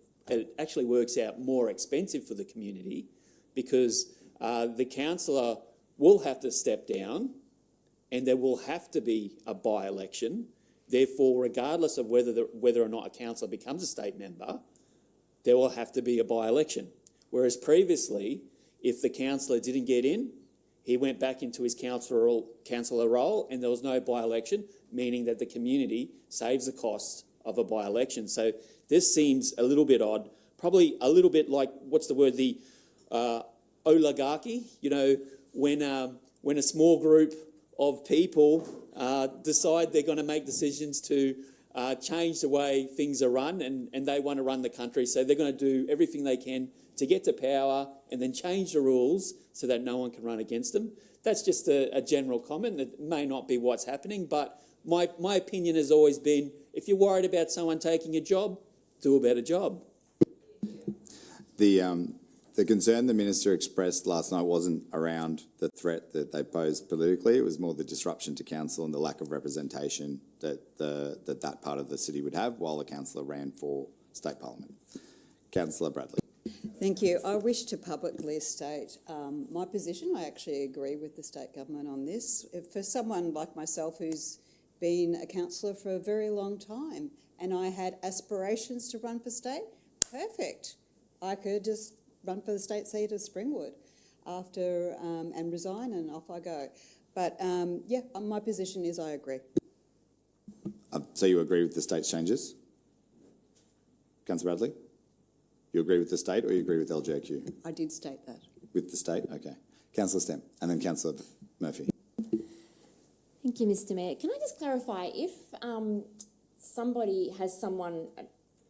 actually works out more expensive for the community because the councillor will have to step down and there will have to be a by-election. Therefore, regardless of whether or not a councillor becomes a state member, there will have to be a by-election. Whereas previously, if the councillor didn't get in, he went back into his councillor role and there was no by-election, meaning that the community saves the cost of a by-election. So this seems a little bit odd, probably a little bit like, the oligarchy, you know, when a small group of people decide they're going to make decisions to change the way things are run and they want to run the country. So they're going to do everything they can to get to power and then change the rules so that no one can run against them. That's just a general comment. That may not be what's happening, but my opinion has always been, if you're worried about someone taking a job, do a better job. The concern the Minister expressed last night wasn't around the threat that they posed politically. It was more the disruption to council and the lack of representation that part of the city would have while the councillor ran for state parliament. Councillor Bradley. Thank you. I wish to publicly state my position. I actually agree with the state government on this. For someone like myself who's been a councillor for a very long time and I had aspirations to run for state, perfect. I could just run for the state seat of Springwood after and resign and off I go. But yeah, my position is I agree. So you agree with the state's changes? Councillor Bradley? You agree with the state or you agree with LGAQ? I did state that. With the state? Okay. Councillor Stemp and then Councillor Murphy. Thank you, Mr. Mayor. Can I just clarify, if somebody has someone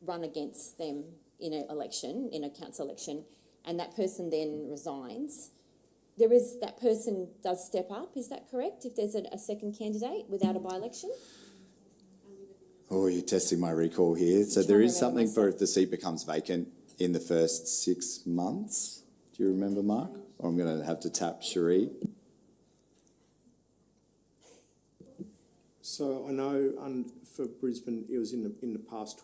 run against them in an election, in a council election, and that person then resigns, that person does step up, is that correct, if there's a second candidate without a by-election? Oh, you're testing my recall here. So there is something for if the seat becomes vacant in the first 6 months. Do you remember, Mark? Or I'm going to have to tap Cherie. So I know for Brisbane it was in the last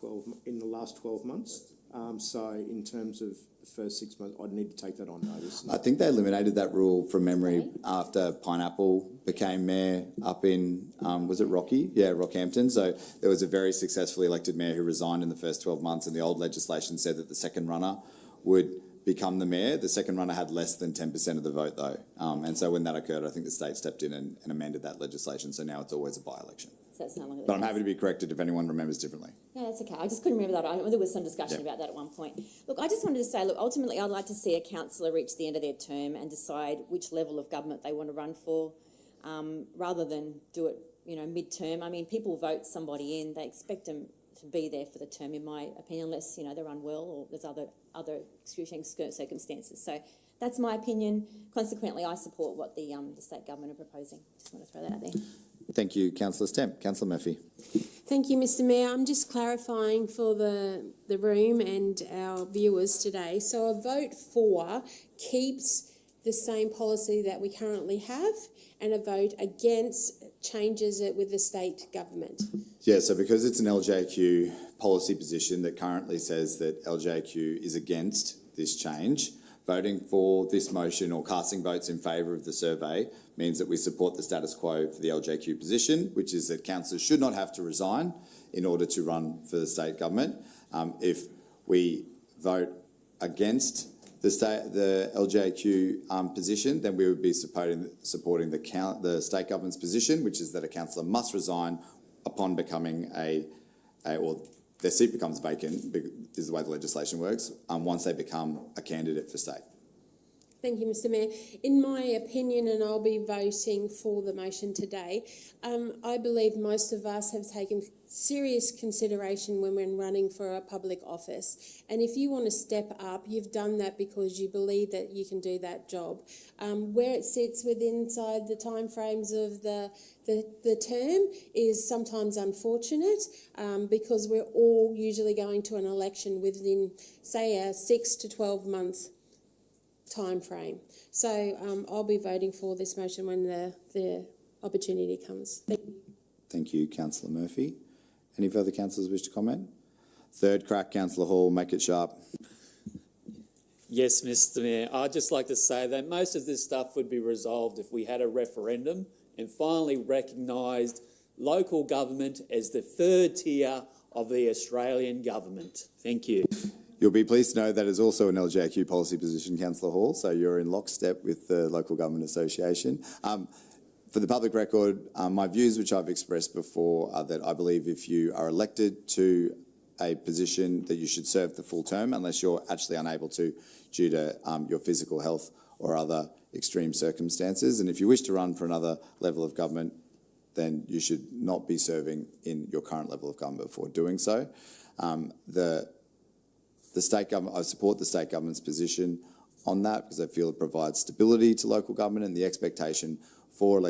12 months. So in terms of the first 6 months, I'd need to take that on notice. I think they eliminated that rule from memory after Pineapple became mayor up in, was it Rocky? Yeah, Rockhampton. So there was a very successfully elected mayor who resigned in the first 12 months and the old legislation said that the second runner would become the mayor. The second runner had less than 10% of the vote though. And so when that occurred, I think the state stepped in and amended that legislation. So now it's always a by-election. So that's no longer the But I'm case. happy to be corrected if anyone remembers differently. No, that's okay. I just couldn't remember that. I know there was some discussion about that at one point. Look, I just wanted to say, look, ultimately I'd like to see a councillor reach the end of their term and decide which level of government they want to run for, rather than do it, mid-term. I mean, people vote somebody in, they expect them to be there for the term, in my opinion, unless, they're unwell or there's other excruciating circumstances. So that's my opinion. Consequently, I support what the state government are proposing. Just want to throw that out there. Thank you, Councillor Stemp. Councillor Murphy. Thank you, Mr. Mayor. I'm just clarifying for the room and our viewers today. So a vote for keeps the same policy that we currently have and a vote against changes it with the state government. Yeah, so because it's an LJQ policy position that currently says that LJQ is against this change, voting for this motion or casting votes in favour of the survey means that we support the status quo for the LJQ position, which is that councillors should not have to resign in order to run for the state government. If we vote against the LJQ position, then we would be supporting the state government's position, which is that a councillor must resign upon becoming or their seat becomes vacant, is the way the legislation works, once they become a candidate for state. Thank you, Mr. Mayor. In my opinion, and I'll be voting for the motion today, I believe most of us have taken serious consideration when we're running for a public office. And if you want to step up, you've done that because you believe that you can do that job. Where it sits inside the timeframes of the term is sometimes unfortunate because we're all usually going to an election within, say, a 6 to 12 month time frame. So I'll be voting for this motion when the opportunity comes. Thank you. Thank you, Councillor Murphy. Any further councillors wish to comment? Third crack, Councillor Hall, make it sharp. Yes, Mr. Mayor. I'd just like to say that most of this stuff would be resolved if we had a referendum and finally recognised local government as the third tier of the Australian government. Thank you. You'll be pleased to know that is also an LJQ policy position, Councillor Hall, so you're in lockstep with the Local Government Association. For the public record, my views, which I've expressed before, are that I believe if you are elected to a position that you should serve the full term unless you're actually unable to due to your physical health or other extreme circumstances. And if you wish to run for another level of government, then you should not be serving in your current level of government before doing so. The state government, I support the state government's position on that because I feel it provides stability to local government and the expectation for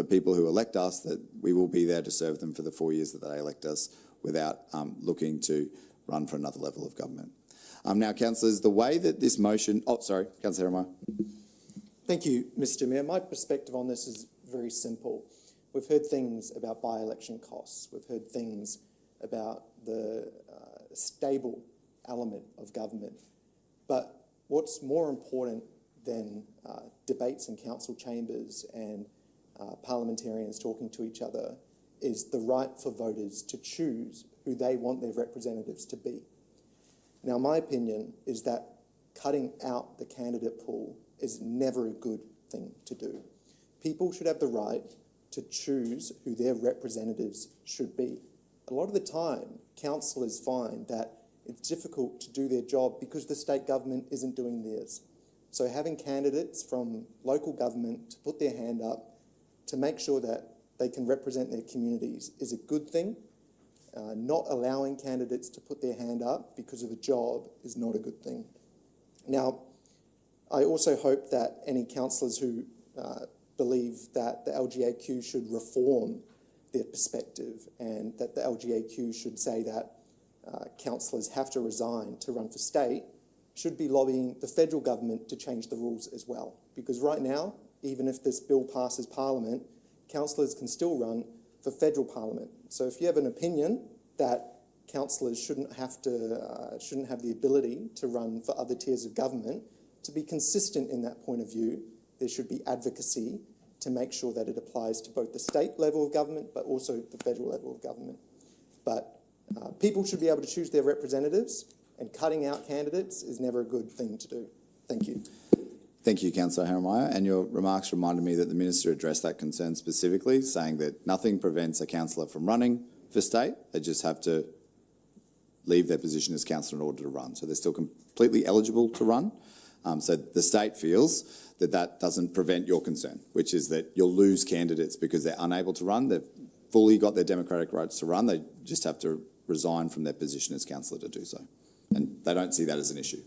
people who elect us that we will be there to serve them for the 4 years that they elect us without looking to run for another level of government. Now, councillors, the way that this motion... Oh, sorry, Councillor Jeremiah. Thank you, Mr. Mayor. My perspective on this is very simple. We've heard things about by-election costs. We've heard things about the stable element of government. But what's more important than debates in council chambers and parliamentarians talking to each other is the right for voters to choose who they want their representatives to be. Now, my opinion is that cutting out the candidate pool is never a good thing to do. People should have the right to choose who their representatives should be. A lot of the time, councillors find that it's difficult to do their job because the state government isn't doing theirs. So having candidates from local government to put their hand up to make sure that they can represent their communities is a good thing. Not allowing candidates to put their hand up because of a job is not a good thing. Now, I also hope that any councillors who believe that the LGAQ should reform their perspective and that the LGAQ should say that councillors have to resign to run for state should be lobbying the federal government to change the rules as well. Because right now, even if this bill passes Parliament, councillors can still run for federal Parliament. So if you have an opinion that councillors shouldn't have the ability to run for other tiers of government, to be consistent in that point of view, there should be advocacy to make sure that it applies to both the state level of government but also the federal level of government. But people should be able to choose their representatives, and cutting out candidates is never a good thing to do. Thank you. Thank you, Councillor Jeremiah. And your remarks reminded me that the Minister addressed that concern specifically, saying that nothing prevents a councillor from running for state. They just have to leave their position as councillor in order to run. So they're still completely eligible to run. So the state feels that that doesn't prevent your concern, which is that you'll lose candidates because they're unable to run. They've fully got their democratic rights to run. They just have to resign from their position as councillor to do so. And they don't see that as an issue.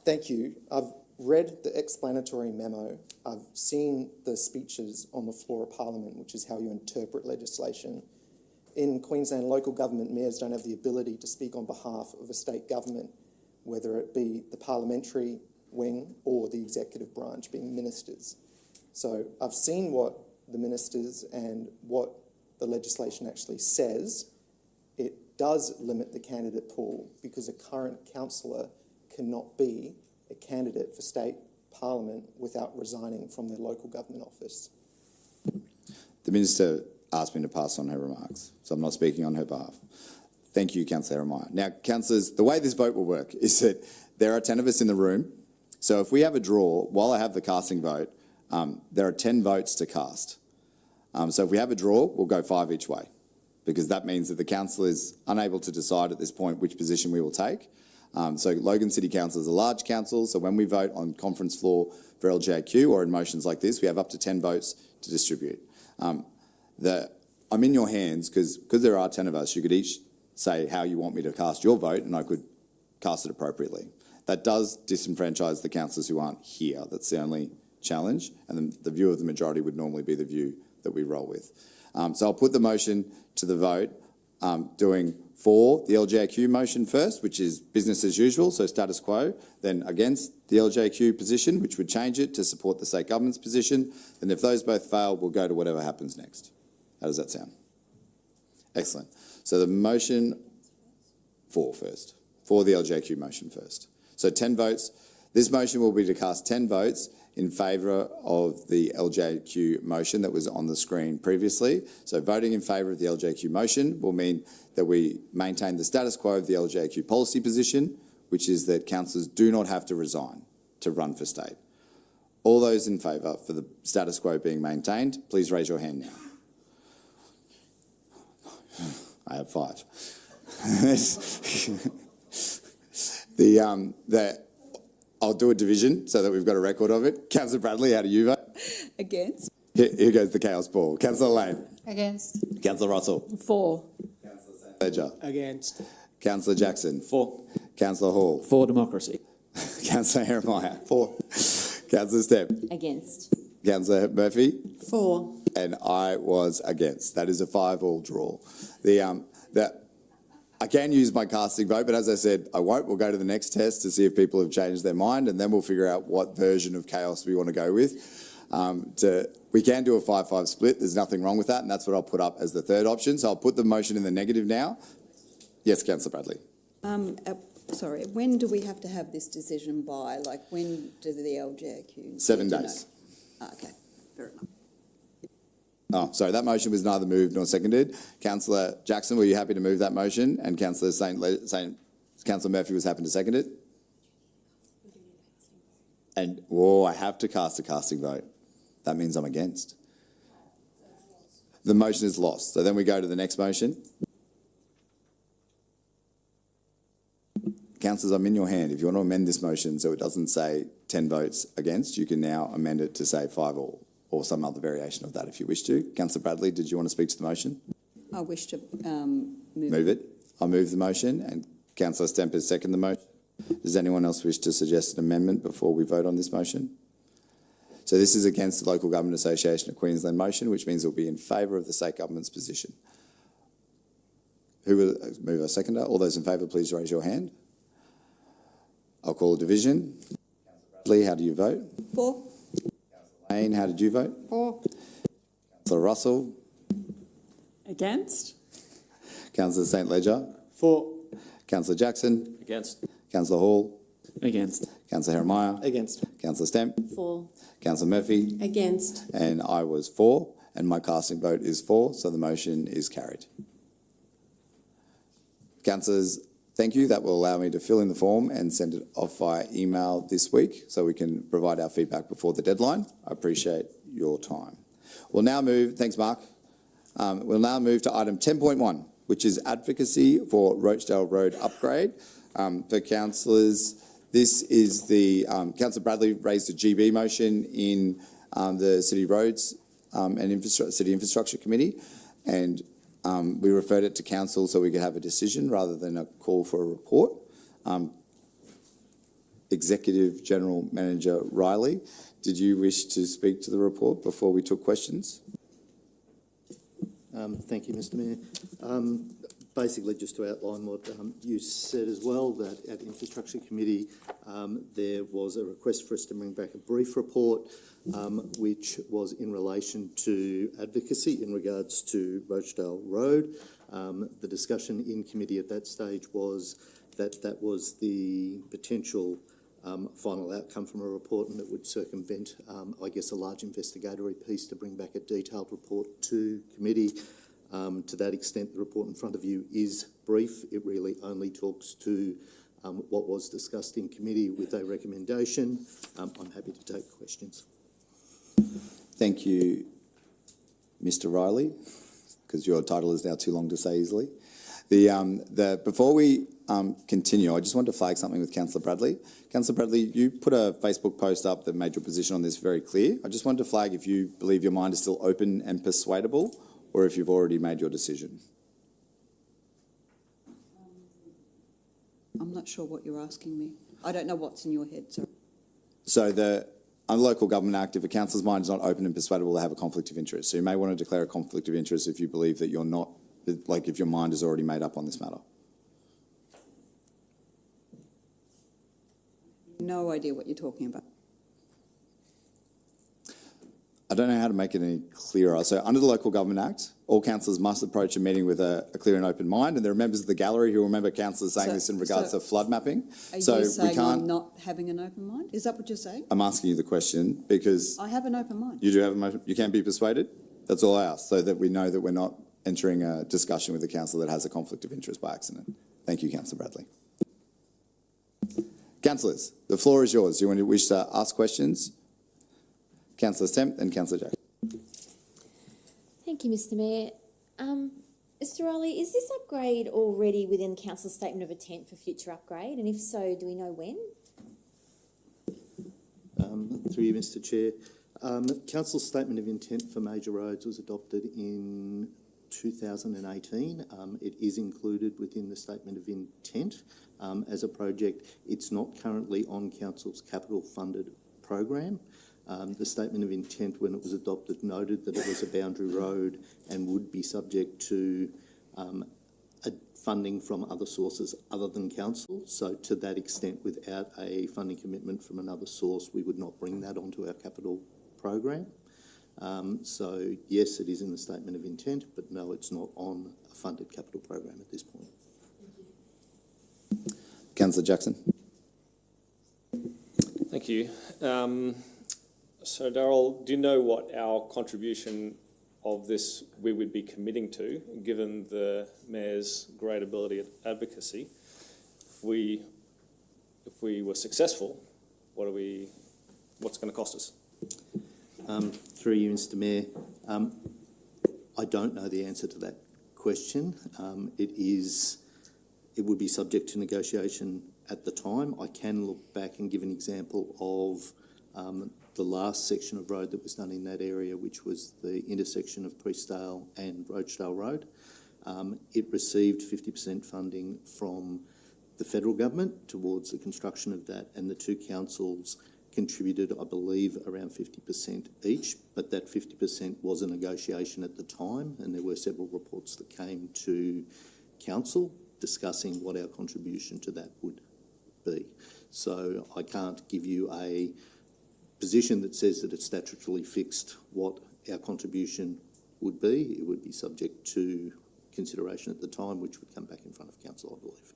Thank you. I've read the explanatory memo. I've seen the speeches on the floor of Parliament, which is how you interpret legislation. In Queensland, local government mayors don't have the ability to speak on behalf of a state government, whether it be the parliamentary wing or the executive branch, being ministers. So I've seen what the ministers and what the legislation actually says. It does limit the candidate pool because a current councillor cannot be a candidate for state parliament without resigning from their local government office. The Minister asked me to pass on her remarks, so I'm not speaking on her behalf. Thank you, Councillor Jeremiah. Now, councillors, the way this vote will work is that there are 10 of us in the room. So if we have a draw, while I have the casting vote, there are 10 votes to cast. So if we have a draw, we'll go 5 each way, because that means that the council is unable to decide at this point which position we will take. So Logan City Council is a large council, so when we vote on conference floor for LGAQ or in motions like this, we have up to 10 votes to distribute. I'm in your hands because there are 10 of us. You could each say how you want me to cast your vote and I could cast it appropriately. That does disenfranchise the councillors who aren't here. That's the only challenge, and the view of the majority would normally be the view that we roll with. So I'll put the motion to the vote, doing for the LGAQ motion first, which is business as usual, so status quo, then against the LGAQ position, which would change it to support the state government's position. And if those both fail, we'll go to whatever happens next. How does that sound? Excellent. So the motion for first, for the LGAQ motion first. So 10 votes. This motion will be to cast 10 votes in favour of the LGAQ motion that was on the screen previously. So voting in favour of the LGAQ motion will mean that we maintain the status quo of the LGAQ policy position, which is that councillors do not have to resign to run for state. All those in favour for the status quo being maintained, please raise your hand now. I have 5. I'll do a division so that we've got a record of it. Councillor Bradley, how do you vote? Against. Here goes the chaos ball. Councillor Lane. Against. Councillor Russell. For. Ledger. Against. Councillor Jackson. For. Councillor Hall. For democracy. Councillor Jeremiah. For. Councillor Stepp. Against. Councillor Murphy. For. And I was against. That is a 5-all draw. I can use my casting vote, but as I said, I won't. We'll go to the next test to see if people have changed their mind, and then we'll figure out what version of chaos we want to go with. We can do a 5-5 split. There's nothing wrong with that, and that's what I'll put up as the third option. So I'll put the motion in the negative now. Yes, Councillor Bradley. Sorry, when do we have to have this decision by? Like, when do the LGAQ? 7 days. Okay, fair enough. Oh, sorry, that motion was neither moved nor seconded. Councillor Jackson, were you happy to move that motion? And Councillor Councillor Murphy was happy to second it? And, I have to cast a casting vote. That means I'm against. The motion is lost. So then we go to the next motion. Councillors, I'm in your hand. If you want to amend this motion so it doesn't say 10 votes against, you can now amend it to say 5-all. Or some other variation of that if you wish to. Councillor Bradley, did you want to speak to the motion? I wish to move it. I'll move the motion, and Councillor Stemp has seconded the motion. Does anyone else wish to suggest an amendment before we vote on this motion? So this is against the Local Government Association of Queensland motion, which means it will be in favour of the state government's position. Who will move a seconder? All those in favour, please raise your hand. I'll call a division. Lee, how do you vote? For. Lane, how did you vote? For. Councillor Russell. Against. Councillor St Ledger. For. Councillor Jackson. Against. Councillor Hall. Against. Councillor Jeremiah. Against. Councillor Stemp. For. Councillor Murphy. Against. And I was for, and my casting vote is for, so the motion is carried. Councillors, thank you. That will allow me to fill in the form and send it off via email this week so we can provide our feedback before the deadline. I appreciate your time. We'll now move, thanks Mark, we'll now move to item 10.1, which is advocacy for Rochdale Road upgrade. For councillors, this is the, Councillor Bradley raised a GB motion in the City Roads and City Infrastructure Committee, and we referred it to council so we could have a decision rather than a call for a report. Executive General Manager Riley, did you wish to speak to the report before we took questions? Thank you, Mr Mayor. basically just to outline what you said as well, that at Infrastructure Committee there was a request for us to bring back a brief report which was in relation to advocacy in regards to Rochdale Road. The discussion in committee at that stage was that that was the potential final outcome from a report, and it would circumvent, I guess, a large investigatory piece to bring back a detailed report to committee. To that extent, the report in front of you is brief. It really only talks to what was discussed in committee with a recommendation. I'm happy to take questions. Thank you, Mr. Riley, because your title is now too long to say easily. Before we continue, I just want to flag something with Councillor Bradley. Councillor Bradley, you put a Facebook post up that made your position on this very clear. I just wanted to flag if you believe your mind is still open and persuadable, or if you've already made your decision. I'm not sure what you're asking me. I don't know what's in your head, sorry. So under the Local Government Act, if a councillor's mind is not open and persuadable, they have a conflict of interest. So you may want to declare a conflict of interest if you believe that you're not, like if your mind is already made up on this matter. No idea what you're talking about. I don't know how to make it any clearer. So under the Local Government Act, all councillors must approach a meeting with a clear and open mind, and there are members of the gallery who remember councillors saying this in regards to flood mapping. Are you saying I'm not having an open mind? Is that what you're saying? I'm asking you the question because... I have an open mind. You do have an open... You can be persuaded? That's all I ask, so that we know that we're not entering a discussion with a councillor that has a conflict of interest by accident. Thank you, Councillor Bradley. Councillors, the floor is yours. Do you wish to ask questions? Councillor Stemp and Councillor Jackson. Thank you, Mr. Mayor. Mr. Riley, is this upgrade already within Council's statement of intent for future upgrade? And if so, do we know when? Through you, Mr. Chair. Council's statement of intent for major roads was adopted in 2018. It is included within the statement of intent as a project. It's not currently on Council's capital funded program. The statement of intent, when it was adopted, noted that it was a boundary road and would be subject to funding from other sources other than council. So to that extent, without a funding commitment from another source, we would not bring that onto our capital program. So yes, it is in the statement of intent, but no, it's not on a funded capital program at this point. Councillor Jackson. Thank you. So, Darryl, do you know what our contribution of this we would be committing to, given the Mayor's great ability at advocacy? If we were successful, what's going to cost us? Through you, Mr. Mayor, I don't know the answer to that question. It would be subject to negotiation at the time. I can look back and give an example of the last section of road that was done in that area, which was the intersection of Priestdale and Rochdale Road. It received 50% funding from the federal government towards the construction of that, and the two councils contributed, I believe, around 50% each, but that 50% was a negotiation at the time, and there were several reports that came to council discussing what our contribution to that would be. So I can't give you a position that says that it's statutorily fixed what our contribution would be. It would be subject to consideration at the time, which would come back in front of council, I believe.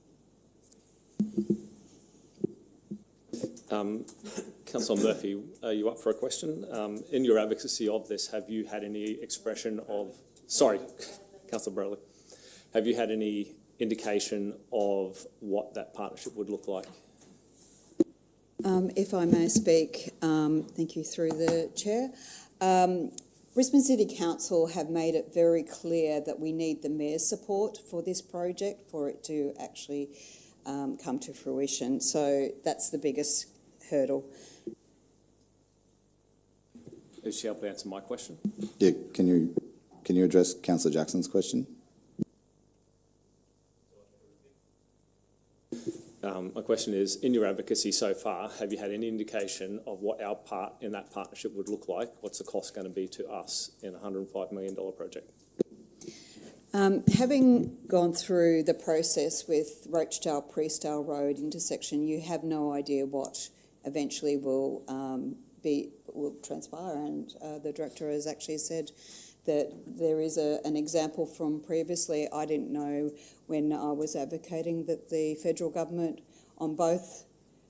Councillor Murphy, are you up for a question? In your advocacy of this, have you had any expression of... Sorry, Councillor Bradley. Have you had any indication of what that partnership would look like? If I may speak, thank you through the chair. Brisbane City Council have made it very clear that we need the Mayor's support for this project for it to actually come to fruition. So that's the biggest hurdle. Is she able to answer my question? Yeah, can you address Councillor Jackson's question? My question is, in your advocacy so far, have you had any indication of what our part in that partnership would look like? What's the cost going to be to us in a $105 million project? Having gone through the process with Rochedale-Priestdale Road intersection, you have no idea what eventually will transpire, and the director has actually said that there is an example from previously. I didn't know when I was advocating that the federal government on both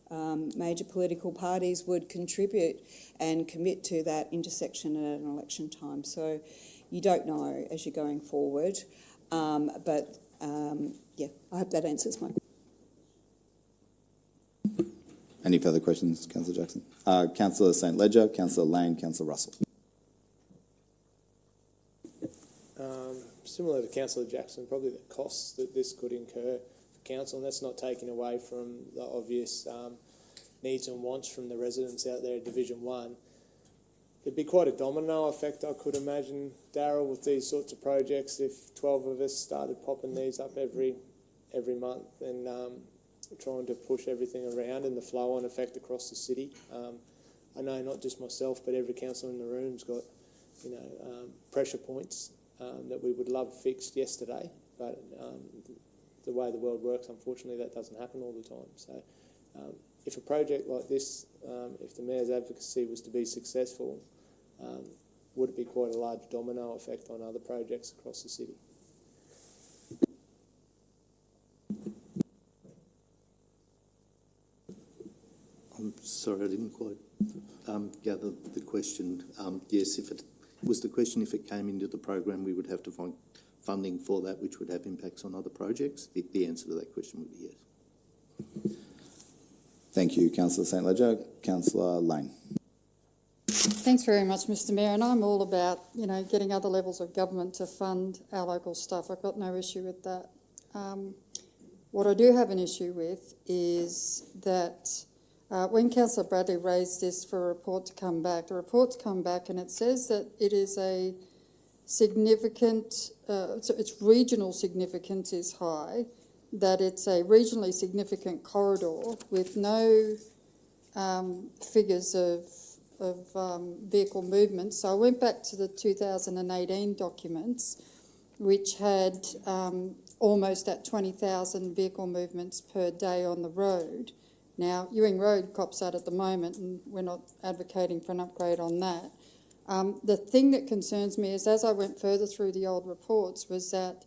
major political parties would contribute and commit to that intersection at an election time. So you don't know as you're going forward. Yeah, I hope that answers my question. Any further questions, Councillor Jackson? Councillor St Ledger, Councillor Lane, Councillor Russell. Similar to Councillor Jackson, probably the costs that this could incur for council, and that's not taking away from the obvious needs and wants from the residents out there at Division 1. It'd be quite a domino effect, I could imagine, Darryl, with these sorts of projects. If 12 of us started popping these up every month and trying to push everything around, and the flow-on effect across the city. I know not just myself, but every councillor in the room's got, pressure points that we would love fixed yesterday, but the way the world works, unfortunately, that doesn't happen all the time. So if a project like this, if the Mayor's advocacy was to be successful, would it be quite a large domino effect on other projects across the city? I'm sorry, I didn't quite gather the question. Yes, if it was the question, if it came into the program, we would have to find funding for that, which would have impacts on other projects. The answer to that question would be yes. Thank you, Councillor St Ledger. Councillor Lane. Thanks very much, Mr Mayor, and I'm all about, getting other levels of government to fund our local stuff. I've got no issue with that. What I do have an issue with is that when Councillor Bradley raised this for a report to come back, the report's come back and it says that it is a significant, its regional significance is high, that it's a regionally significant corridor with no figures of vehicle movement. So I went back to the 2018 documents, which had almost at 20,000 vehicle movements per day on the road. Now, Ewing Road cops out at the moment, and we're not advocating for an upgrade on that. The thing that concerns me is, as I went further through the old reports, was that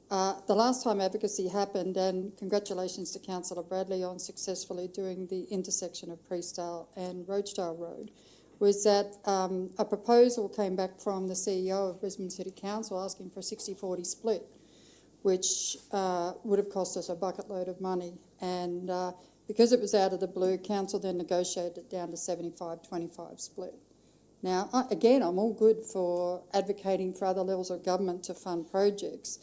the last time advocacy happened, and congratulations to Councillor Bradley on successfully doing the intersection of Priestdale and Rochedale Road, was that a proposal came back from the CEO of Brisbane City Council asking for a 60-40 split, which would have cost us a bucket load of money. And because it was out of the blue, Council then negotiated it down to 75-25 split. Now, again, I'm all good for advocating for other levels of government to fund projects.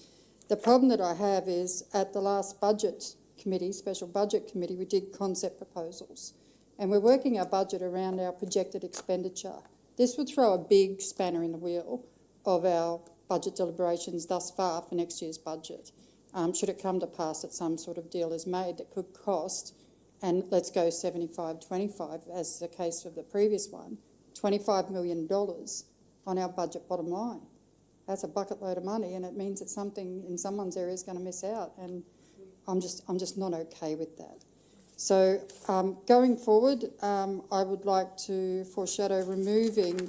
The problem that I have is at the last budget committee, special budget committee, we did concept proposals. And we're working our budget around our projected expenditure. This would throw a big spanner in the wheel of our budget deliberations thus far for next year's budget. Should it come to pass that some sort of deal is made that could cost, and let's go 75-25 as the case of the previous one, $25 million on our budget bottom line. That's a bucket load of money, and it means that something in someone's area is going to miss out, and I'm just not okay with that. So going forward, I would like to foreshadow removing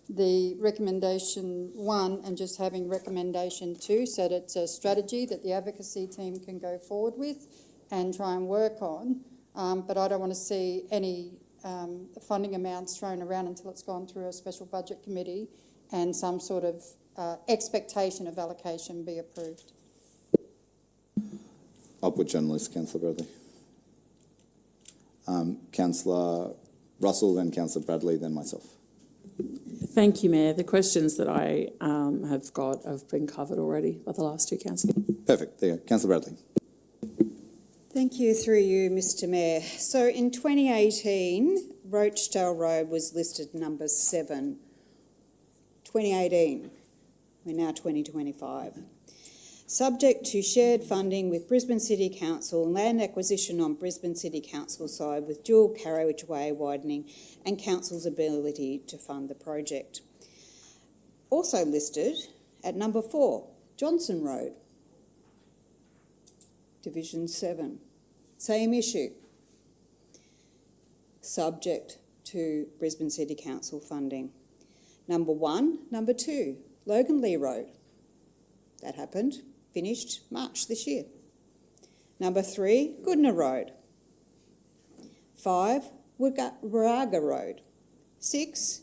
the recommendation 1 and just having recommendation 2, so that it's a strategy that the advocacy team can go forward with and try and work on. But I don't want to see any funding amounts thrown around until it's gone through a special budget committee and some sort of expectation of allocation be approved. I'll put you on the list, Councillor Bradley. Councillor Russell, then Councillor Bradley, then myself. Thank you, Mayor. The questions that I have got have been covered already by the last two councillors. Perfect. There you go. Councillor Bradley. Thank you, through you, Mr Mayor. So in 2018, Rochedale Road was listed number 7. 2018, we're now 2025. Subject to shared funding with Brisbane City Council, land acquisition on Brisbane City Council side with dual carriageway widening and Council's ability to fund the project. Also listed at number 4, Johnson Road, Division 7, same issue, subject to Brisbane City Council funding. Number 1, number 2, Logan Lee Road, that happened, finished March this year. Number 3, Goodna Road. 5, Waraga Road. 6,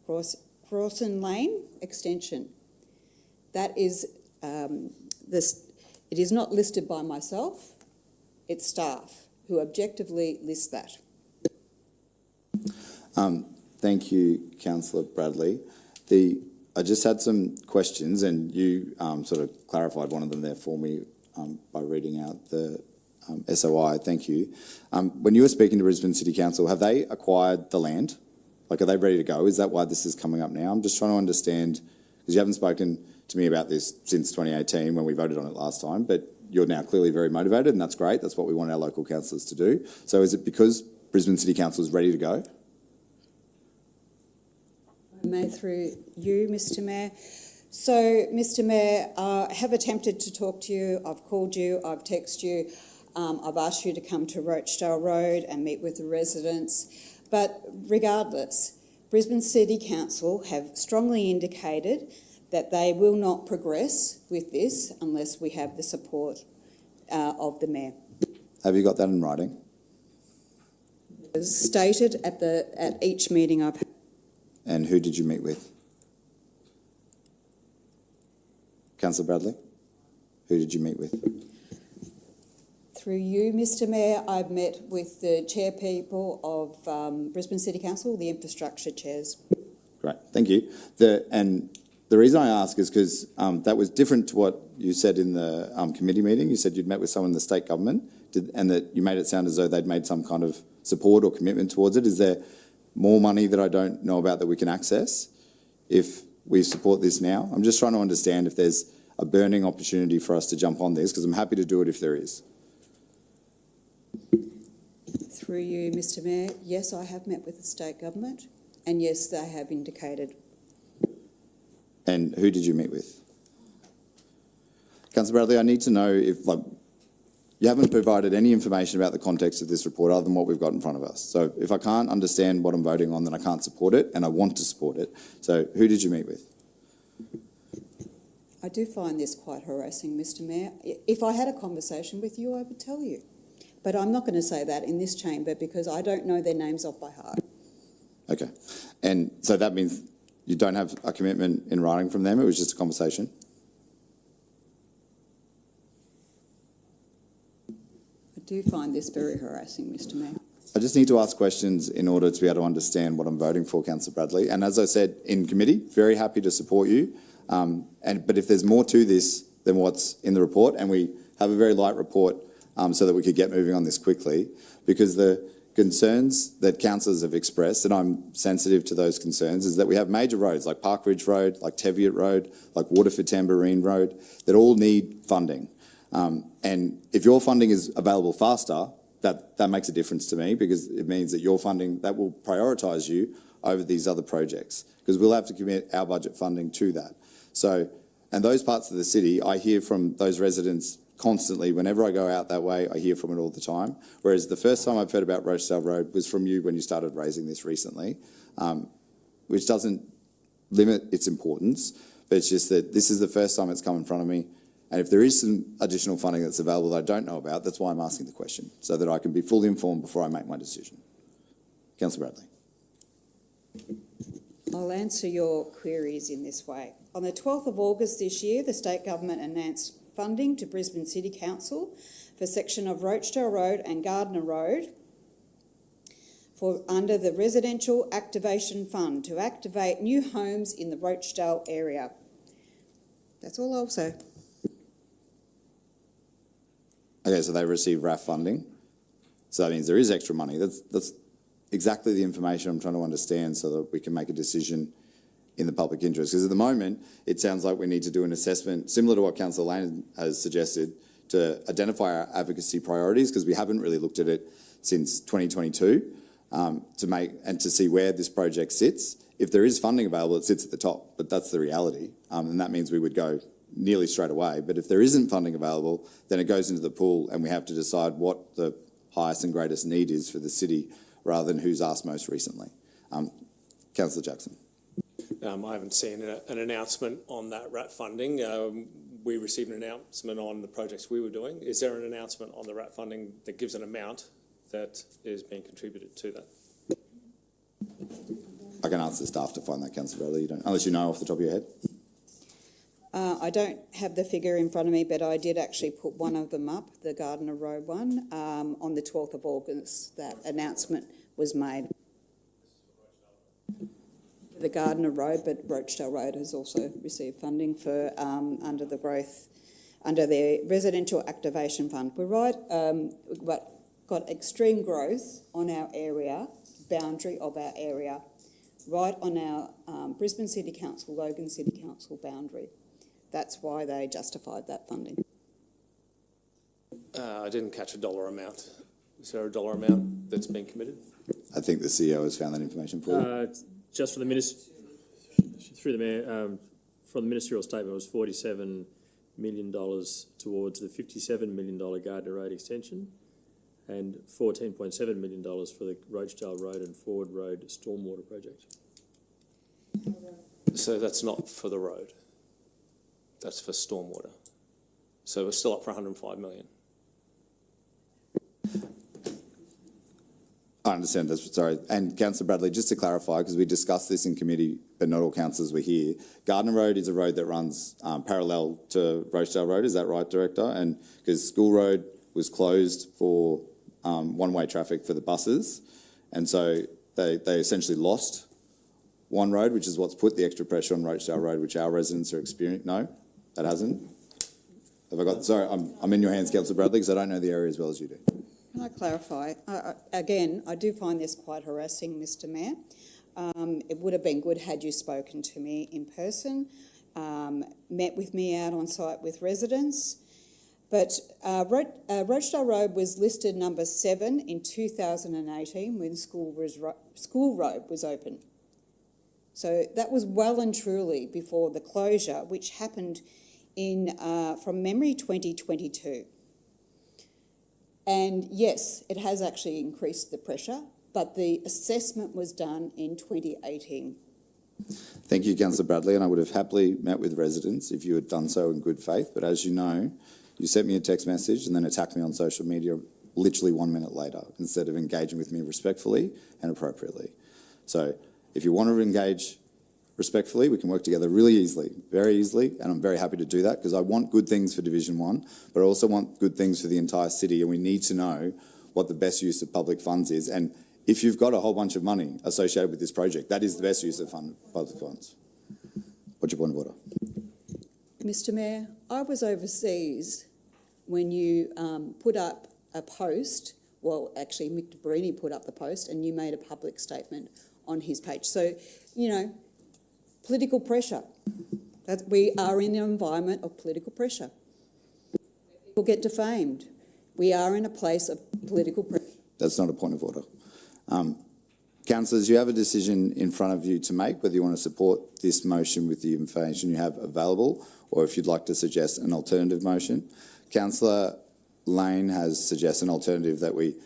Crossan Lane Extension. That is it is not listed by myself, it's staff who objectively list that. Thank you, Councillor Bradley. I just had some questions, and you sort of clarified one of them there for me by reading out the SOI. Thank you. When you were speaking to Brisbane City Council, have they acquired the land? Like, are they ready to go? Is that why this is coming up now? I'm just trying to understand, because you haven't spoken to me about this since 2018 when we voted on it last time, but you're now clearly very motivated, and that's great. That's what we want our local councillors to do. So is it because Brisbane City Council is ready to go? May, through you, Mr Mayor. So, Mr Mayor, I have attempted to talk to you. I've called you, I've texted you. I've asked you to come to Rochdale Road and meet with the residents. But regardless, Brisbane City Council have strongly indicated that they will not progress with this unless we have the support of the Mayor. Have you got that in writing? As stated at each meeting I've had. And who did you meet with? Councillor Bradley? Who did you meet with? Through you, Mr Mayor, I've met with the chair people of Brisbane City Council, the infrastructure chairs. Great, thank you. And the reason I ask is because that was different to what you said in the committee meeting. You said you'd met with someone in the state government and that you made it sound as though they'd made some kind of support or commitment towards it. Is there more money that I don't know about that we can access if we support this now? I'm just trying to understand if there's a burning opportunity for us to jump on this, because I'm happy to do it if there is. Through you, Mr Mayor, yes, I have met with the state government, and yes, they have indicated. And who did you meet with? Councillor Bradley, I need to know if, you haven't provided any information about the context of this report other than what we've got in front of us. So if I can't understand what I'm voting on, then I can't support it, and I want to support it. So who did you meet with? I do find this quite harassing, Mr Mayor. If I had a conversation with you, I would tell you. But I'm not going to say that in this chamber because I don't know their names off by heart. Okay. And so that means you don't have a commitment in writing from them? It was just a conversation? I do find this very harassing, Mr Mayor. I just need to ask questions in order to be able to understand what I'm voting for, Councillor Bradley. And as I said in committee, very happy to support you. But if there's more to this than what's in the report, and we have a very light report so that we could get moving on this quickly, because the concerns that councillors have expressed, and I'm sensitive to those concerns, is that we have major roads like Park Ridge Road, like Teviot Road, like Waterford Tambourine Road, that all need funding. And if your funding is available faster, that makes a difference to me, because it means that your funding, that will prioritise you over these other projects, because we'll have to commit our budget funding to that. So, and those parts of the city, I hear from those residents constantly. Whenever I go out that way, I hear from it all the time. Whereas the first time I've heard about Rochdale Road was from you when you started raising this recently, which doesn't limit its importance, but it's just that this is the first time it's come in front of me. And if there is some additional funding that's available that I don't know about, that's why I'm asking the question, so that I can be fully informed before I make my decision. Councillor Bradley. I'll answer your queries in this way. On the 12th of August this year, the state government announced funding to Brisbane City Council for a section of Rochdale Road and Gardner Road under the Residential Activation Fund to activate new homes in the Rochdale area. That's all I'll say. Okay, so they receive RAF funding. So that means there is extra money. That's exactly the information I'm trying to understand so that we can make a decision in the public interest. Because at the moment, it sounds like we need to do an assessment, similar to what Councillor Lane has suggested, to identify our advocacy priorities, because we haven't really looked at it since 2022, to see where this project sits. If there is funding available, it sits at the top, but that's the reality. And that means we would go nearly straight away. But if there isn't funding available, then it goes into the pool and we have to decide what the highest and greatest need is for the city rather than who's asked most recently. Councillor Jackson. I haven't seen an announcement on that RAT funding. We received an announcement on the projects we were doing. Is there an announcement on the RAT funding that gives an amount that is being contributed to that? I can ask the staff to find that, Councillor Bradley. You don't, unless you know off the top of your head. I don't have the figure in front of me, but I did actually put one of them up, the Gardiner Road one, on the 12th of August. That announcement was made. The Gardiner Road, but Rochdale Road has also received funding for under their Residential Activation Fund. We're right, we've got extreme growth on our area, boundary of our area, right on our Brisbane City Council, Logan City Council boundary. That's why they justified that funding. I didn't catch a dollar amount. Is there a dollar amount that's been committed? I think the CEO has found that information for you. Just for the through the Mayor, from the ministerial statement, it was $47 million towards the $57 million Gardiner Road extension and $14.7 million for the Rochdale Road and Ford Road stormwater project. So that's not for the road. That's for stormwater. So we're still up for 105 million. I understand this, sorry. And Councillor Bradley, just to clarify, because we discussed this in committee, but not all councillors were here, Gardiner Road is a road that runs parallel to Rochdale Road, is that right, Director? And because School Road was closed for one-way traffic for the buses, and so they essentially lost one road, which is what's put the extra pressure on Rochdale Road, which our residents are experiencing. No, that hasn't? Have I got, sorry, I'm in your hands, Councillor Bradley, because I don't know the area as well as you do. Can I clarify? Again, I do find this quite harassing, Mr Mayor. It would have been good had you spoken to me in person, met with me out on site with residents. But Rochdale Road was listed number 7 in 2018 when School Road was open. So that was well and truly before the closure, which happened in, from memory, 2022. And yes, it has actually increased the pressure, but the assessment was done in 2018. Thank you, Councillor Bradley, and I would have happily met with residents if you had done so in good faith, but as you know, you sent me a text message and then attacked me on social media literally 1 minute later instead of engaging with me respectfully and appropriately. So if you want to engage respectfully, we can work together really easily, very easily, and I'm very happy to do that because I want good things for Division 1, but I also want good things for the entire city, and we need to know what the best use of public funds is. And if you've got a whole bunch of money associated with this project, that is the best use of public funds. What's your point of order? Mr Mayor, I was overseas when you put up a post, well, actually Mick Dabrini put up the post and you made a public statement on his page. So, you know, political pressure. We are in an environment of political pressure. People get defamed. We are in a place of political pressure. That's not a point of order. Councillors, you have a decision in front of you to make whether you want to support this motion with the information you have available or if you'd like to suggest an alternative motion. Councillor Lane has suggested an alternative that we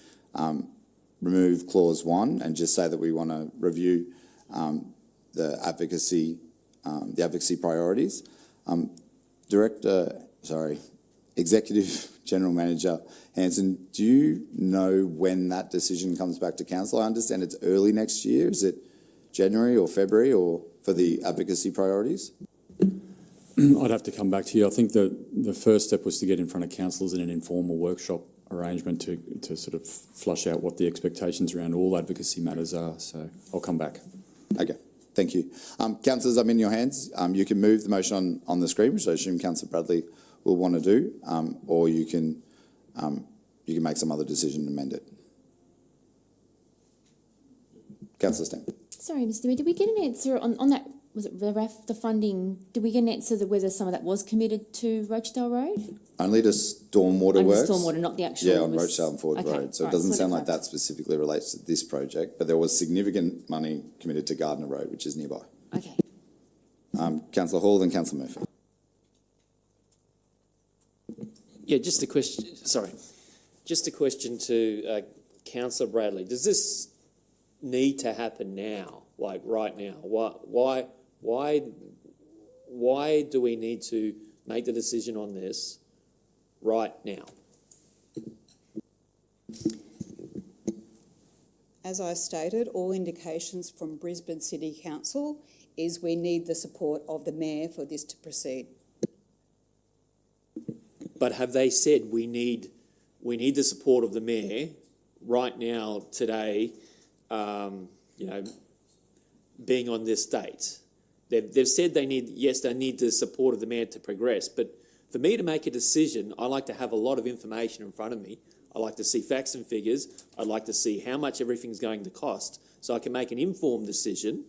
remove clause 1 and just say that we want to review the advocacy priorities. Executive General Manager Hanson, do you know when that decision comes back to council? I understand it's early next year. Is it January or February or for the advocacy priorities? I'd have to come back to you. I think the first step was to get in front of councillors in an informal workshop arrangement to sort of flush out what the expectations around all advocacy matters are. So I'll come back. Okay, thank you. Councillors, I'm in your hands. You can move the motion on the screen, which I assume Councillor Bradley will want to do, or you can make some other decision and amend it. Councillor Stamp. Sorry, Mr Mayor, did we get an answer on that? Was it the funding? Did we get an answer that whether some of that was committed to Rochdale Road? Only to stormwater works. Stormwater, not the actual. Yeah, on Rochdale and Ford Road. So it doesn't sound like that specifically relates to this project, but there was significant money committed to Gardiner Road, which is nearby. Okay. Councillor Hall, then Councillor Murphy. Yeah, just a question. Sorry, just a question to Councillor Bradley. Does this need to happen now, like right now? Why do we need to make the decision on this right now? As I stated, all indications from Brisbane City Council is we need the support of the Mayor for this to proceed. But have they said we need the support of the Mayor right now, today, being on this date? They've said they need the support of the Mayor to progress, but for me to make a decision, I like to have a lot of information in front of me. I like to see facts and figures. I'd like to see how much everything's going to cost so I can make an informed decision.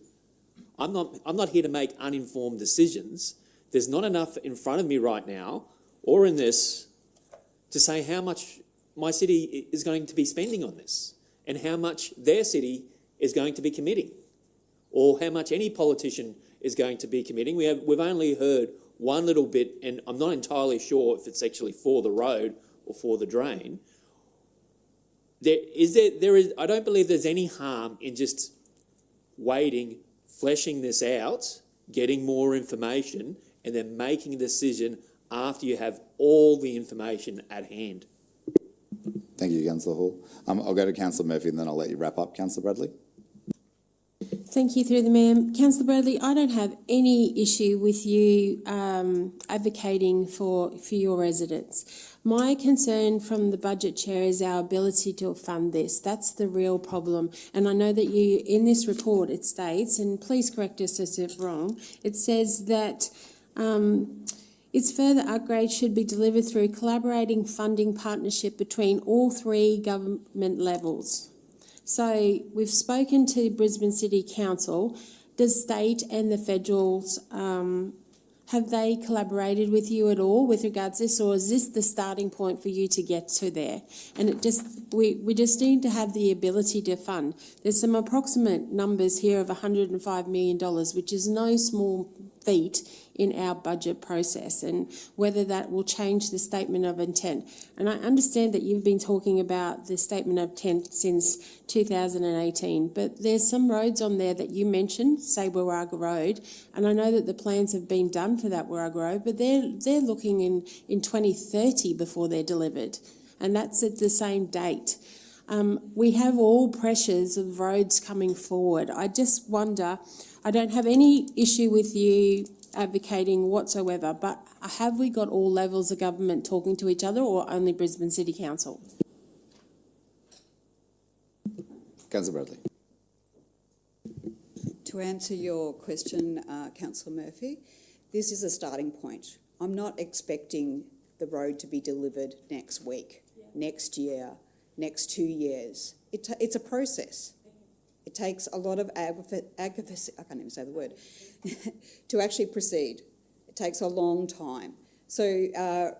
I'm not here to make uninformed decisions. There's not enough in front of me right now or in this to say how much my city is going to be spending on this and how much their city is going to be committing or how much any politician is going to be committing. We've only heard one little bit, and I'm not entirely sure if it's actually for the road or for the drain. I don't believe there's any harm in just waiting, fleshing this out, getting more information, and then making a decision after you have all the information at hand. Thank you, Councillor Hall. I'll go to Councillor Murphy and then I'll let you wrap up. Councillor Bradley. Thank you, through the Mayor. Councillor Bradley, I don't have any issue with you advocating for your residents. My concern from the Budget Chair is our ability to fund this. That's the real problem. And I know that in this report it states, and please correct us if it's wrong, it says that its further upgrades should be delivered through a collaborating funding partnership between all three government levels. So we've spoken to Brisbane City Council. Does state and the federals, have they collaborated with you at all with regards to this, or is this the starting point for you to get to there? And we just need to have the ability to fund. There's some approximate numbers here of $105 million, which is no small feat in our budget process, and whether that will change the statement of intent. And I understand that you've been talking about the statement of intent since 2018, but there's some roads on there that you mentioned, say Warraga Road, and I know that the plans have been done for that Warraga Road, but they're looking in 2030 before they're delivered, and that's at the same date. We have all pressures of roads coming forward. I just wonder, I don't have any issue with you advocating whatsoever, but have we got all levels of government talking to each other, or only Brisbane City Council? Councillor Bradley. To answer your question, Councillor Murphy, this is a starting point. I'm not expecting the road to be delivered next week, next year, next 2 years. It's a process. It takes a lot of advocacy, I can't even say the word, to actually proceed. It takes a long time. So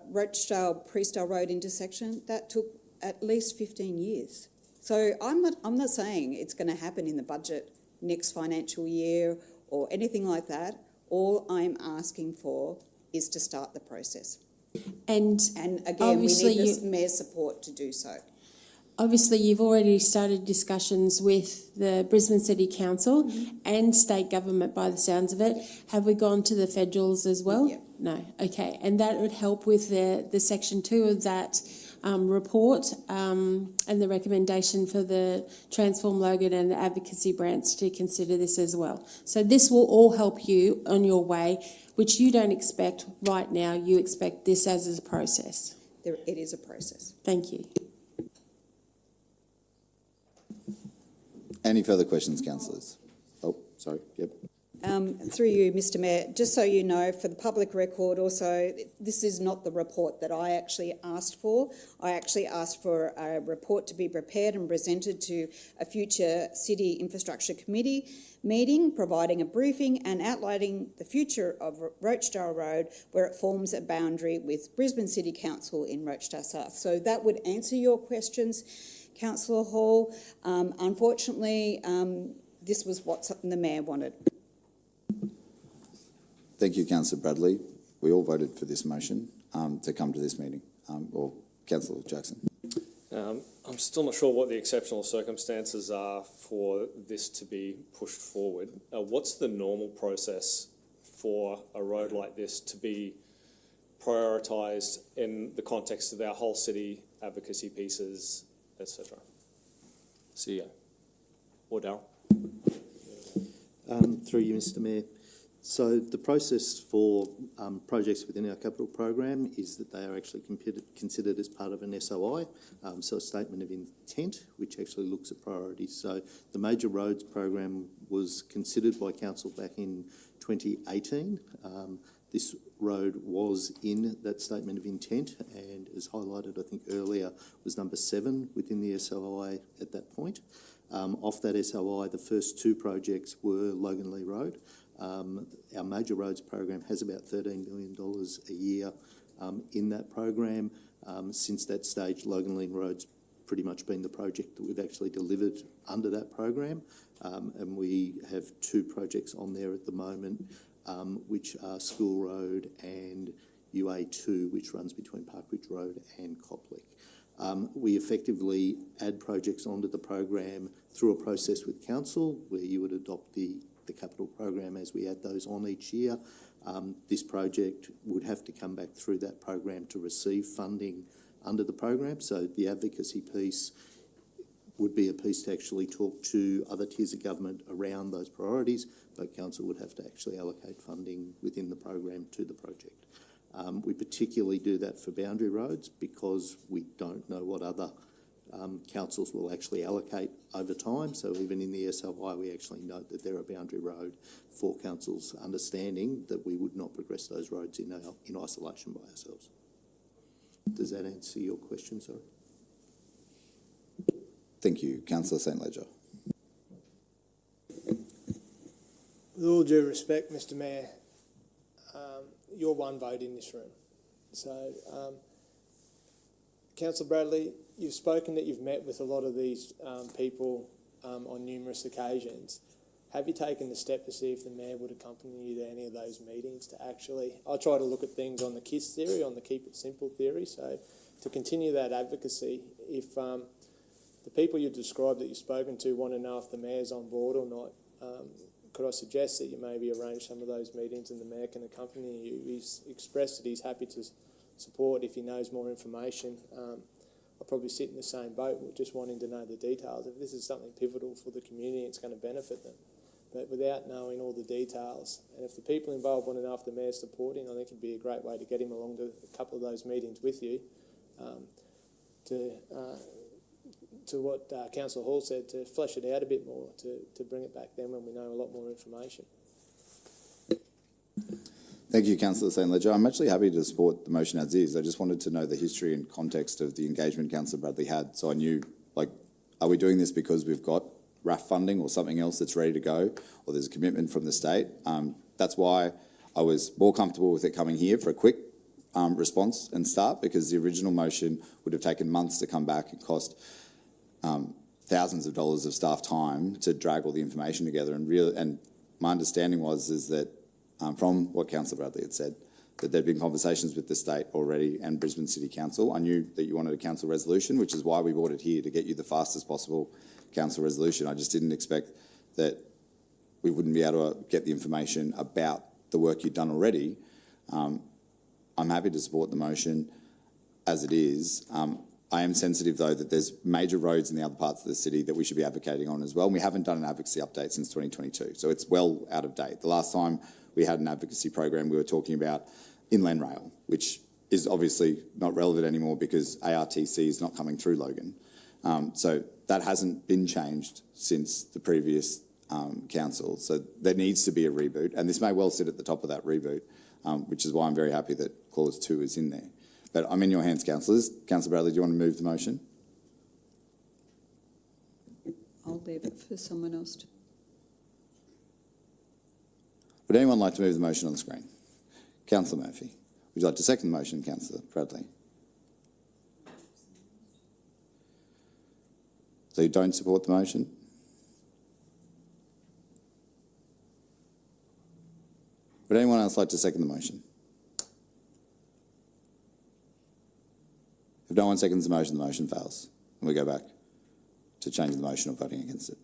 Rochdale-Priestdale Road intersection, that took at least 15 years. So I'm not saying it's going to happen in the budget next financial year or anything like that. All I'm asking for is to start the process. And again, we need the Mayor's support to do so. Obviously, you've already started discussions with the Brisbane City Council and state government by the sounds of it. Have we gone to the federals as well? Yeah. No. Okay. And that would help with the section 2 of that report and the recommendation for the Transform Logan and the advocacy branch to consider this as well. So this will all help you on your way, which you don't expect right now. You expect this as a process. It is a process. Thank you. Any further questions, councillors? Oh, sorry. Yep. Through you, Mr. Mayor, just so you know, for the public record also, this is not the report that I actually asked for. I actually asked for a report to be prepared and presented to a future City Infrastructure Committee meeting, providing a briefing and outlining the future of Rochdale Road, where it forms a boundary with Brisbane City Council in Rochdale South. So that would answer your questions, Councillor Hall. Unfortunately, this was what the Mayor wanted. Thank you, Councillor Bradley. We all voted for this motion to come to this meeting. or Councillor Jackson. I'm still not sure what the exceptional circumstances are for this to be pushed forward. What's the normal process for a road like this to be prioritised in the context of our whole city advocacy pieces, etc.? CEO or Darryl? Through you, Mr. Mayor. So the process for projects within our capital program is that they are actually considered as part of an SOI, so a statement of intent, which actually looks at priorities. So the major roads program was considered by council back in 2018. This road was in that statement of intent, and as highlighted, I think earlier, was number 7 within the SOI at that point. Off that SOI, the first 2 projects were Logan Lee Road. Our major roads program has about $13 million a year in that program. Since that stage, Logan Lee Road's pretty much been the project that we've actually delivered under that program, and we have 2 projects on there at the moment, which are School Road and UA2, which runs between Parkridge Road and Coplik. We effectively add projects onto the program through a process with council where you would adopt the capital program as we add those on each year. This project would have to come back through that program to receive funding under the program. So the advocacy piece would be a piece to actually talk to other tiers of government around those priorities, but council would have to actually allocate funding within the program to the project. We particularly do that for boundary roads because we don't know what other councils will actually allocate over time. So even in the SOI, we actually note that they're a boundary road for councils, understanding that we would not progress those roads in isolation by ourselves. Does that answer your question, sorry? Thank you. Councillor St. Ledger. With all due respect, Mr. Mayor, you're one vote in this room. So, Councillor Bradley, you've spoken that you've met with a lot of these people on numerous occasions. Have you taken the step to see if the Mayor would accompany you to any of those meetings to actually... I try to look at things on the KISS theory, on the Keep It Simple theory, so to continue that advocacy, if the people you described that you've spoken to want to know if the Mayor's on board or not, could I suggest that you maybe arrange some of those meetings and the Mayor can accompany you? He's expressed that he's happy to support if he knows more information. I'll probably sit in the same boat, just wanting to know the details. If this is something pivotal for the community, it's going to benefit them. But without knowing all the details, and if the people involved want to know if the Mayor's supporting, I think it'd be a great way to get him along to a couple of those meetings with you, to what Councillor Hall said, to flesh it out a bit more, to bring it back then when we know a lot more information. Thank you, Councillor St. Ledger. I'm actually happy to support the motion as is. I just wanted to know the history and context of the engagement Councillor Bradley had, so I knew, like, are we doing this because we've got RAF funding or something else that's ready to go, or there's a commitment from the state? That's why I was more comfortable with it coming here for a quick response and start, because the original motion would have taken months to come back and cost thousands of dollars of staff time to drag all the information together. And my understanding is that from what Councillor Bradley had said, that there'd been conversations with the state already and Brisbane City Council. I knew that you wanted a council resolution, which is why we brought it here, to get you the fastest possible council resolution. I just didn't expect that we wouldn't be able to get the information about the work you've done already. I'm happy to support the motion as it is. I am sensitive, though, that there's major roads in the other parts of the city that we should be advocating on as well. And we haven't done an advocacy update since 2022, so it's well out of date. The last time we had an advocacy program, we were talking about Inland Rail, which is obviously not relevant anymore because ARTC is not coming through Logan. So that hasn't been changed since the previous council. So there needs to be a reboot, and this may well sit at the top of that reboot, which is why I'm very happy that Clause 2 is in there. But I'm in your hands, councillors. Councillor Bradley, do you want to move the motion? I'll leave it for someone else to... Would anyone like to move the motion on the screen? Councillor Murphy. Would you like to second the motion, Councillor Bradley? So you don't support the motion? Would anyone else like to second the motion? no one seconds the motion fails. And we go back to changing the motion or voting against it.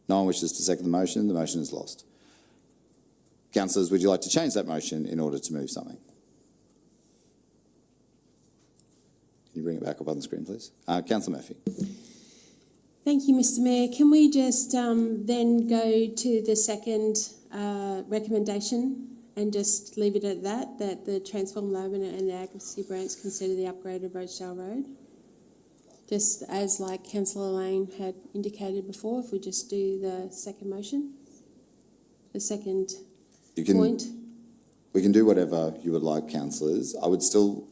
No one wishes to second the motion is lost. Councillors, would you like to change that motion in order to move something? Can you bring it back up on the screen, please? Councillor Murphy. Thank you, Mr. Mayor. Can we just then go to the second recommendation and just leave it at that, that the Transform Logan and the Advocacy branch consider the upgraded Rochedale Road? Just as like Councillor Lane had indicated before, if we just do the second motion, the second point. We can do whatever you would like, councillors. I would still,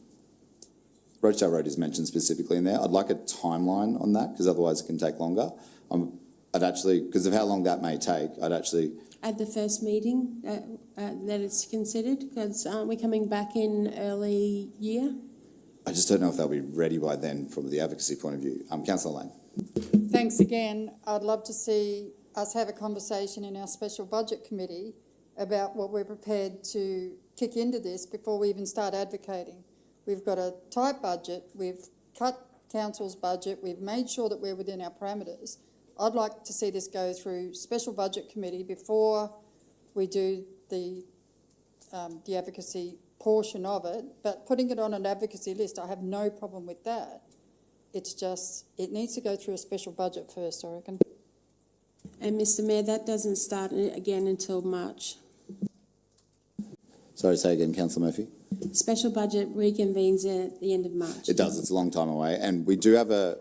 Rochedale Road is mentioned specifically in there. I'd like a timeline on that because otherwise it can take longer. I'd actually, because of how long that may take, I'd actually... At the first meeting that it's considered, because aren't we coming back in early year? I just don't know if they'll be ready by then from the advocacy point of view. Councillor Lane. Thanks again. I'd love to see us have a conversation in our special budget committee about what we're prepared to kick into this before we even start advocating. We've got a tight budget, we've cut council's budget, we've made sure that we're within our parameters. I'd like to see this go through special budget committee before we do the advocacy portion of it, but putting it on an advocacy list, I have no problem with that. It's just, it needs to go through a special budget first, I reckon. And Mr. Mayor, that doesn't start again until March. Sorry, say again, Councillor Murphy. Special budget reconvenes at the end of March. It does, it's a long time away. And we do have a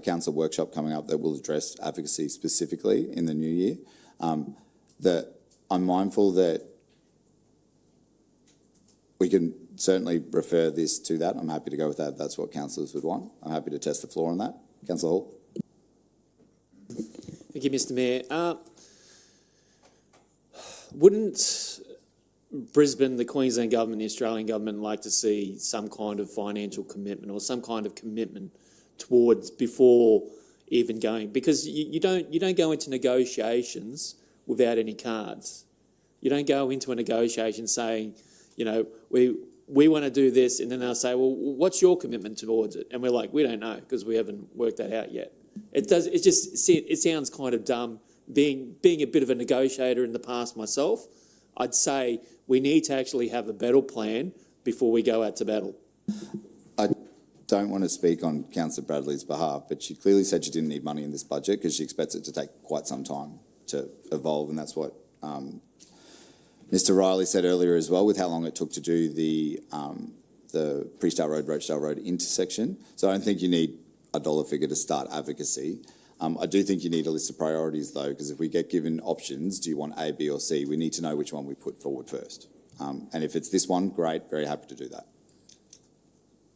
council workshop coming up that will address advocacy specifically in the new year. I'm mindful that we can certainly refer this to that. I'm happy to go with that if that's what councillors would want. I'm happy to test the floor on that. Councillor Hall. Thank you, Mr. Mayor. Wouldn't Brisbane, the Queensland government, the Australian government like to see some kind of financial commitment or some kind of commitment towards before even going? Because you don't go into negotiations without any cards. You don't go into a negotiation saying, you know, we want to do this, and then they'll say, well, what's your commitment towards it? And we're like, we don't know because we haven't worked that out yet. It sounds kind of dumb. Being a bit of a negotiator in the past myself, I'd say we need to actually have a battle plan before we go out to battle. I don't want to speak on Councillor Bradley's behalf, but she clearly said she didn't need money in this budget because she expects it to take quite some time to evolve, and that's what Mr. Riley said earlier as well, with how long it took to do the Priestdale Road, Rochedale Road intersection. So I don't think you need a dollar figure to start advocacy. I do think you need a list of priorities though, because if we get given options, do you want A, B or C, we need to know which one we put forward first. And if it's this one, great, very happy to do that.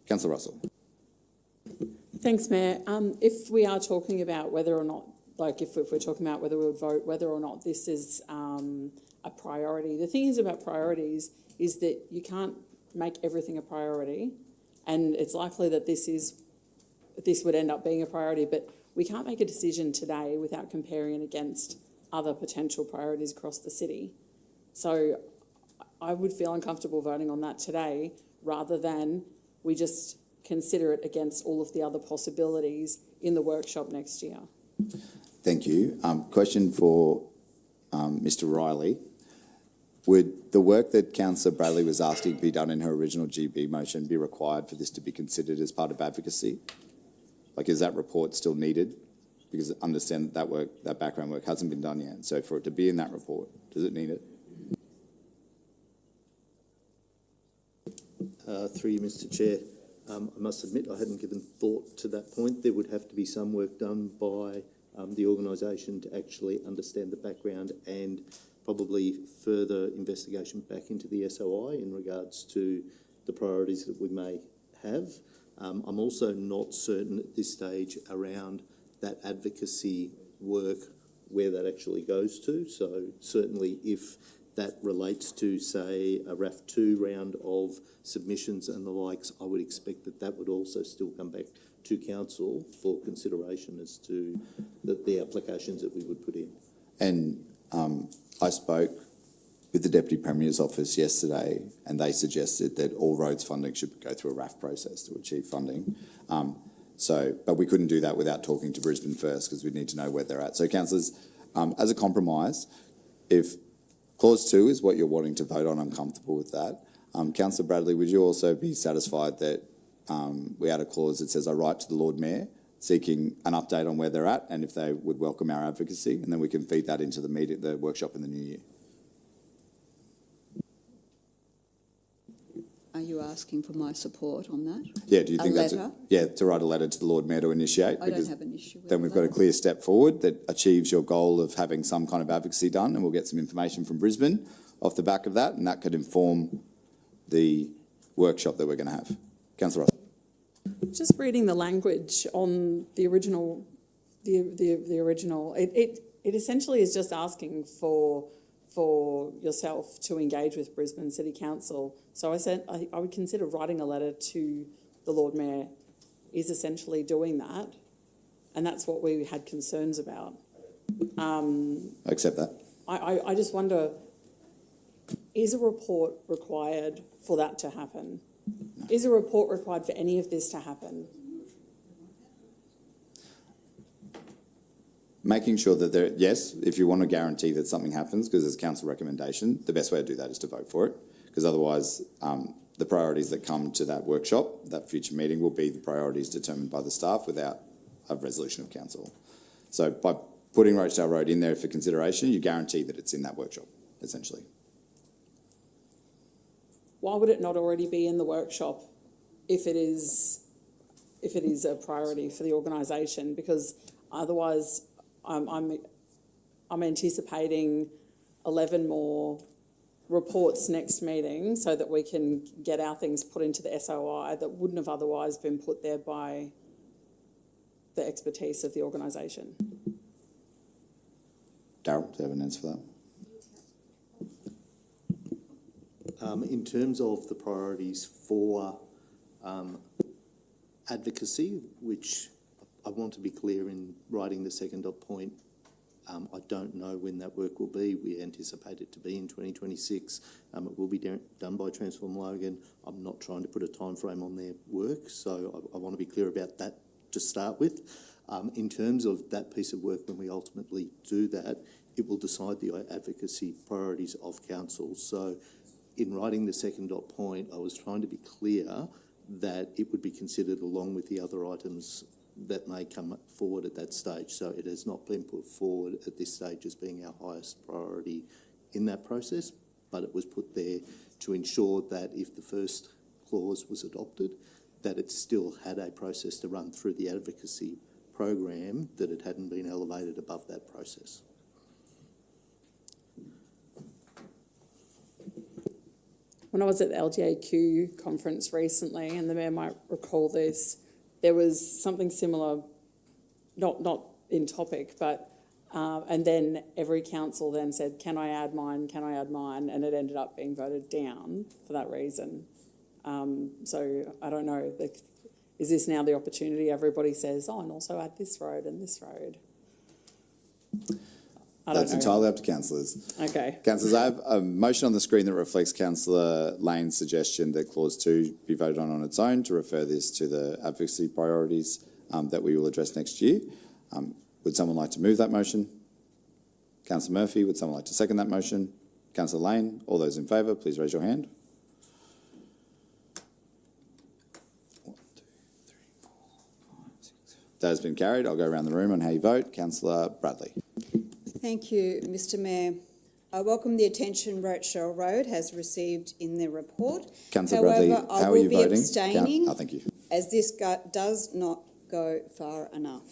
Councillor Russell. Thanks, Mayor. If we are talking about whether or not, like if we're talking about whether we would vote, whether or not this is a priority, the thing is about priorities is that you can't make everything a priority, and it's likely that this would end up being a priority, but we can't make a decision today without comparing it against other potential priorities across the city. So I would feel uncomfortable voting on that today rather than we just consider it against all of the other possibilities in the workshop next year. Thank you. Question for Mr. Riley. Would the work that Councillor Bradley was asking to be done in her original GB motion be required for this to be considered as part of advocacy? Like, is that report still needed? Because I understand that work, that background work hasn't been done yet. So for it to be in that report, does it need it? Through you, Mr. Chair. I must admit I hadn't given thought to that point. There would have to be some work done by the organisation to actually understand the background and probably further investigation back into the SOI in regards to the priorities that we may have. I'm also not certain at this stage around that advocacy work where that actually goes to. So certainly if that relates to, say, a RAF2 round of submissions and the likes, I would expect that that would also still come back to council for consideration as to the applications that we would put in. And I spoke with the Deputy Premier's office yesterday, and they suggested that all roads funding should go through a RAF process to achieve funding. But we couldn't do that without talking to Brisbane first, because we need to know where they're at. So, councillors, as a compromise, if Clause 2 is what you're wanting to vote on, I'm comfortable with that. Councillor Bradley, would you also be satisfied that we add a clause that says, I write to the Lord Mayor seeking an update on where they're at and if they would welcome our advocacy, and then we can feed that into the workshop in the new year? Are you asking for my support on that? Yeah, do you think that's letter? to write a letter to the Lord Mayor to initiate? I don't have an issue with then we've got a clear step forward that achieves your goal of having some kind of advocacy done, and we'll get some information from Brisbane off the back of that, and that could inform the workshop that we're going to have. Councillor Russell. Just reading the language on the original, the original, it essentially is just asking for yourself to engage with Brisbane City Council. So I would consider writing a letter to the Lord Mayor is essentially doing that, and that's what we had concerns about. I accept that. I just wonder, is a report required for that to happen? Is a report required for any of this to happen? Making sure that yes, if you want to guarantee that something happens, because it's council recommendation, the best way to do that is to vote for it, because otherwise the priorities that come to that workshop, that future meeting, will be the priorities determined by the staff without a resolution of council. So by putting Rochedale Road in there for consideration, you guarantee that it's in that workshop, essentially. Why would it not already be in the workshop if it is a priority for the organisation? Because otherwise, I'm anticipating 11 more reports next meeting so that we can get our things put into the SOI that wouldn't have otherwise been put there by the expertise of the organisation. Darryl, do you have an answer for that? In terms of the priorities for advocacy, which I want to be clear in writing the second dot point, I don't know when that work will be. We anticipate it to be in 2026. It will be done by Transform Logan. I'm not trying to put a time frame on their work, so I want to be clear about that to start with. In terms of that piece of work, when we ultimately do that, it will decide the advocacy priorities of council. So in writing the second dot point, I was trying to be clear that it would be considered along with the other items that may come forward at that stage. So it has not been put forward at this stage as being our highest priority in that process, but it was put there to ensure that if the first clause was adopted, that it still had a process to run through the advocacy program, that it hadn't been elevated above that process. When I was at the LGAQ conference recently, and the Mayor might recall this, there was something similar, not in topic, but and then every council then said, can I add mine, and it ended up being voted down for that reason. So I don't know, is this now the opportunity everybody says, oh, and also add this road and this road? That's entirely up to councillors. Okay. Councillors, I have a motion on the screen that reflects Councillor Lane's suggestion that Clause 2 be voted on its own to refer this to the advocacy priorities that we will address next year. Would someone like to move that motion? Councillor Murphy, would someone like to second that motion? Councillor Lane, all those in favour, please raise your hand. 1, 2, 3, 4, 5, 6. That has been carried. I'll go around the room on how you vote. Councillor Bradley. Thank you, Mr Mayor. I welcome the attention Rochedale Road has received in their report. Councillor Bradley, how are you voting? Abstaining thank you. as this does not go far enough.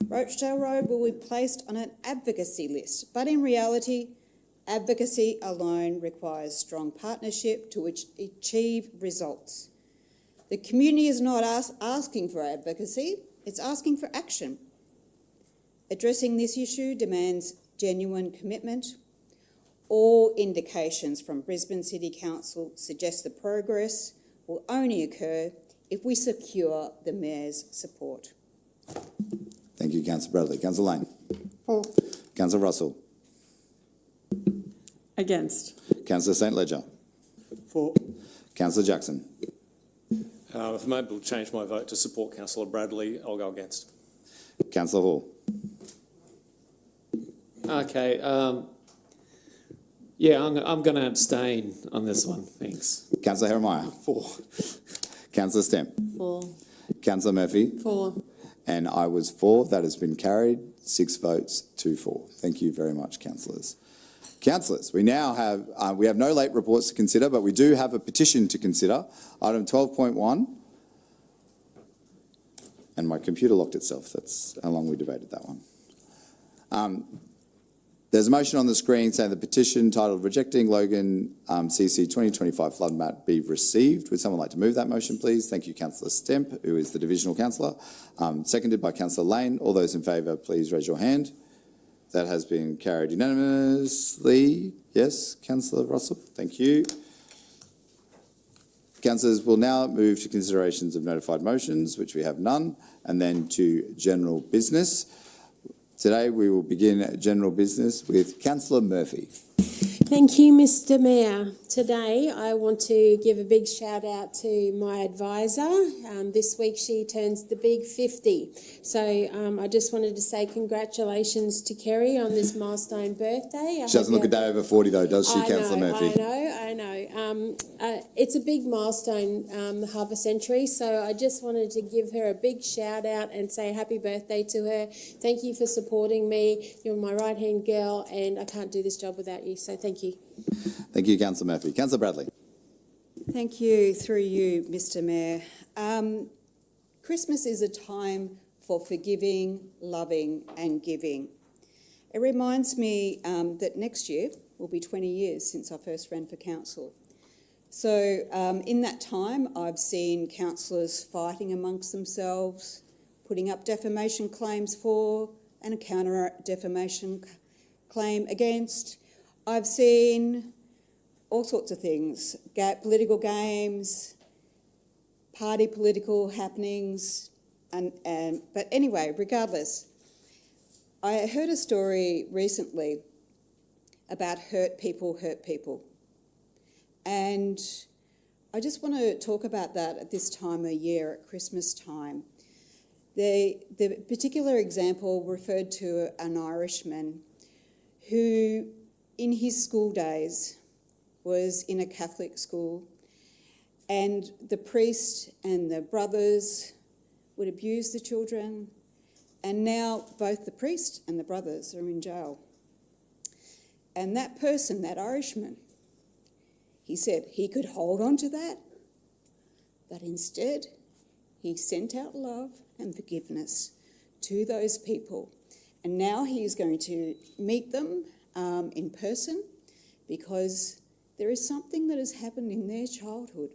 Rochedale Road will be placed on an advocacy list, but in reality, advocacy alone requires strong partnership to achieve results. The community is not asking for advocacy, it's asking for action. Addressing this issue demands genuine commitment. All indications from Brisbane City Council suggest the progress will only occur if we secure the Mayor's support. Thank you, Councillor Bradley. Councillor Lane. Councillor Russell. Against. Councillor St Ledger. For. Councillor Jackson. If I'm able to change my vote to support Councillor Bradley, I'll go against. Councillor Hall. Okay, yeah, I'm going to abstain on this one, thanks. Councillor Jeremiah. For. Councillor Stemp. For. Councillor Murphy. For. And I was for. That has been carried. 6 votes, 2 for. Thank you very much, councillors. Councillors, we now have, we have no late reports to consider, but we do have a petition to consider. Item 12.1. And my computer locked itself. That's how long we debated that one. There's a motion on the screen saying the petition titled Rejecting Logan CC 2025 Flood Map be received. Would someone like to move that motion, please? Thank you, Councillor Stemp, who is the divisional councillor. Seconded by Councillor Lane. All those in favour, please raise your hand. That has been carried unanimously. Yes, Councillor Russell, thank you. Councillors, will now move to considerations of notified motions, which we have none, and then to general business. Today we will begin general business with Councillor Murphy. Thank you, Mr. Mayor. Today I want to give a big shout out to my advisor. This week she turns the big 50. So I just wanted to say congratulations to Kerry on this milestone birthday. She doesn't look a day over 40 though, does she, Councillor Murphy? I know. It's a big milestone, half a century, so I just wanted to give her a big shout out and say happy birthday to her. Thank you for supporting me. You're my right-hand girl and I can't do this job without you, so thank you. Thank you, Councillor Murphy. Councillor Bradley. Thank you, through you, Mr. Mayor. Christmas is a time for forgiving, loving and giving. It reminds me that next year will be 20 years since I first ran for council. So in that time, I've seen councillors fighting amongst themselves, putting up defamation claims for and a counter-defamation claim against. I've seen all sorts of things, political games, party political happenings, but anyway, regardless, I heard a story recently about hurt people. And I just want to talk about that at this time of year, at Christmas time. The particular example referred to an Irishman who, in his school days, was in a Catholic school, and the priest and the brothers would abuse the children, and now both the priest and the brothers are in jail. And that person, that Irishman, he said he could hold on to that, but instead he sent out love and forgiveness to those people. And now he is going to meet them in person, because there is something that has happened in their childhood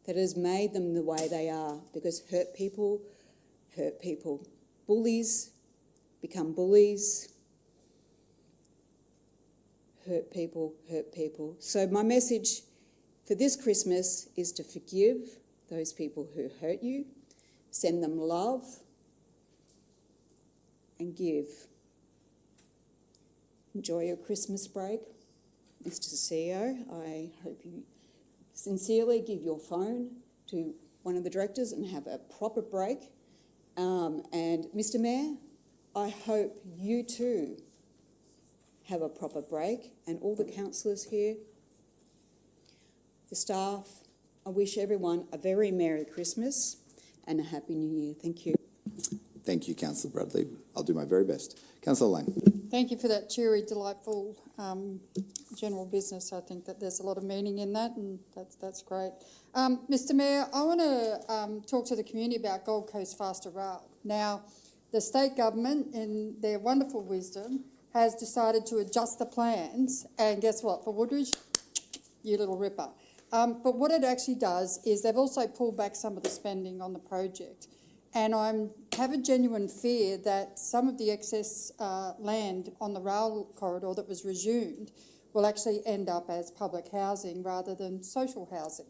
that has made them the way they are, because hurt people. Bullies become bullies. Hurt people. So my message for this Christmas is to forgive those people who hurt you, send them love, and give. Enjoy your Christmas break. Mr. CEO, I hope you sincerely give your phone to one of the directors and have a proper break. And Mr. Mayor, I hope you too have a proper break, and all the councillors here, the staff. I wish everyone a very Merry Christmas and a Happy New Year. Thank you. Thank you, Councillor Bradley. I'll do my very best. Councillor Lane. Thank you for that cheery, delightful general business. I think that there's a lot of meaning in that, and that's great. Mr. Mayor, I want to talk to the community about Gold Coast Faster Rail. Now, the state government, in their wonderful wisdom, has decided to adjust the plans, and guess what? For Woodridge, you little ripper. But what it actually does is they've also pulled back some of the spending on the project. And I have a genuine fear that some of the excess land on the rail corridor that was resumed will actually end up as public housing rather than social housing.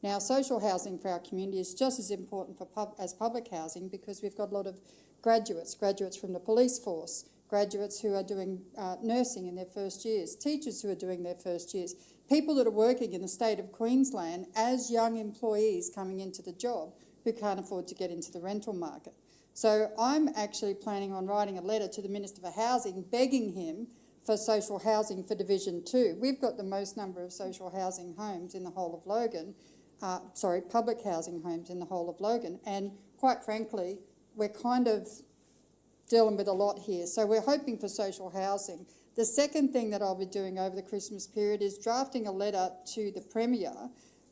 Now, social housing for our community is just as important as public housing, because we've got a lot of graduates from the police force, graduates who are doing nursing in their first years, teachers who are doing their first years, people that are working in the state of Queensland as young employees coming into the job who can't afford to get into the rental market. So I'm actually planning on writing a letter to the Minister for Housing begging him for social housing for Division 2. We've got the most number of social housing homes in the whole of Logan, public housing homes in the whole of Logan, and quite frankly, we're kind of dealing with a lot here. So we're hoping for social housing. The second thing that I'll be doing over the Christmas period is drafting a letter to the Premier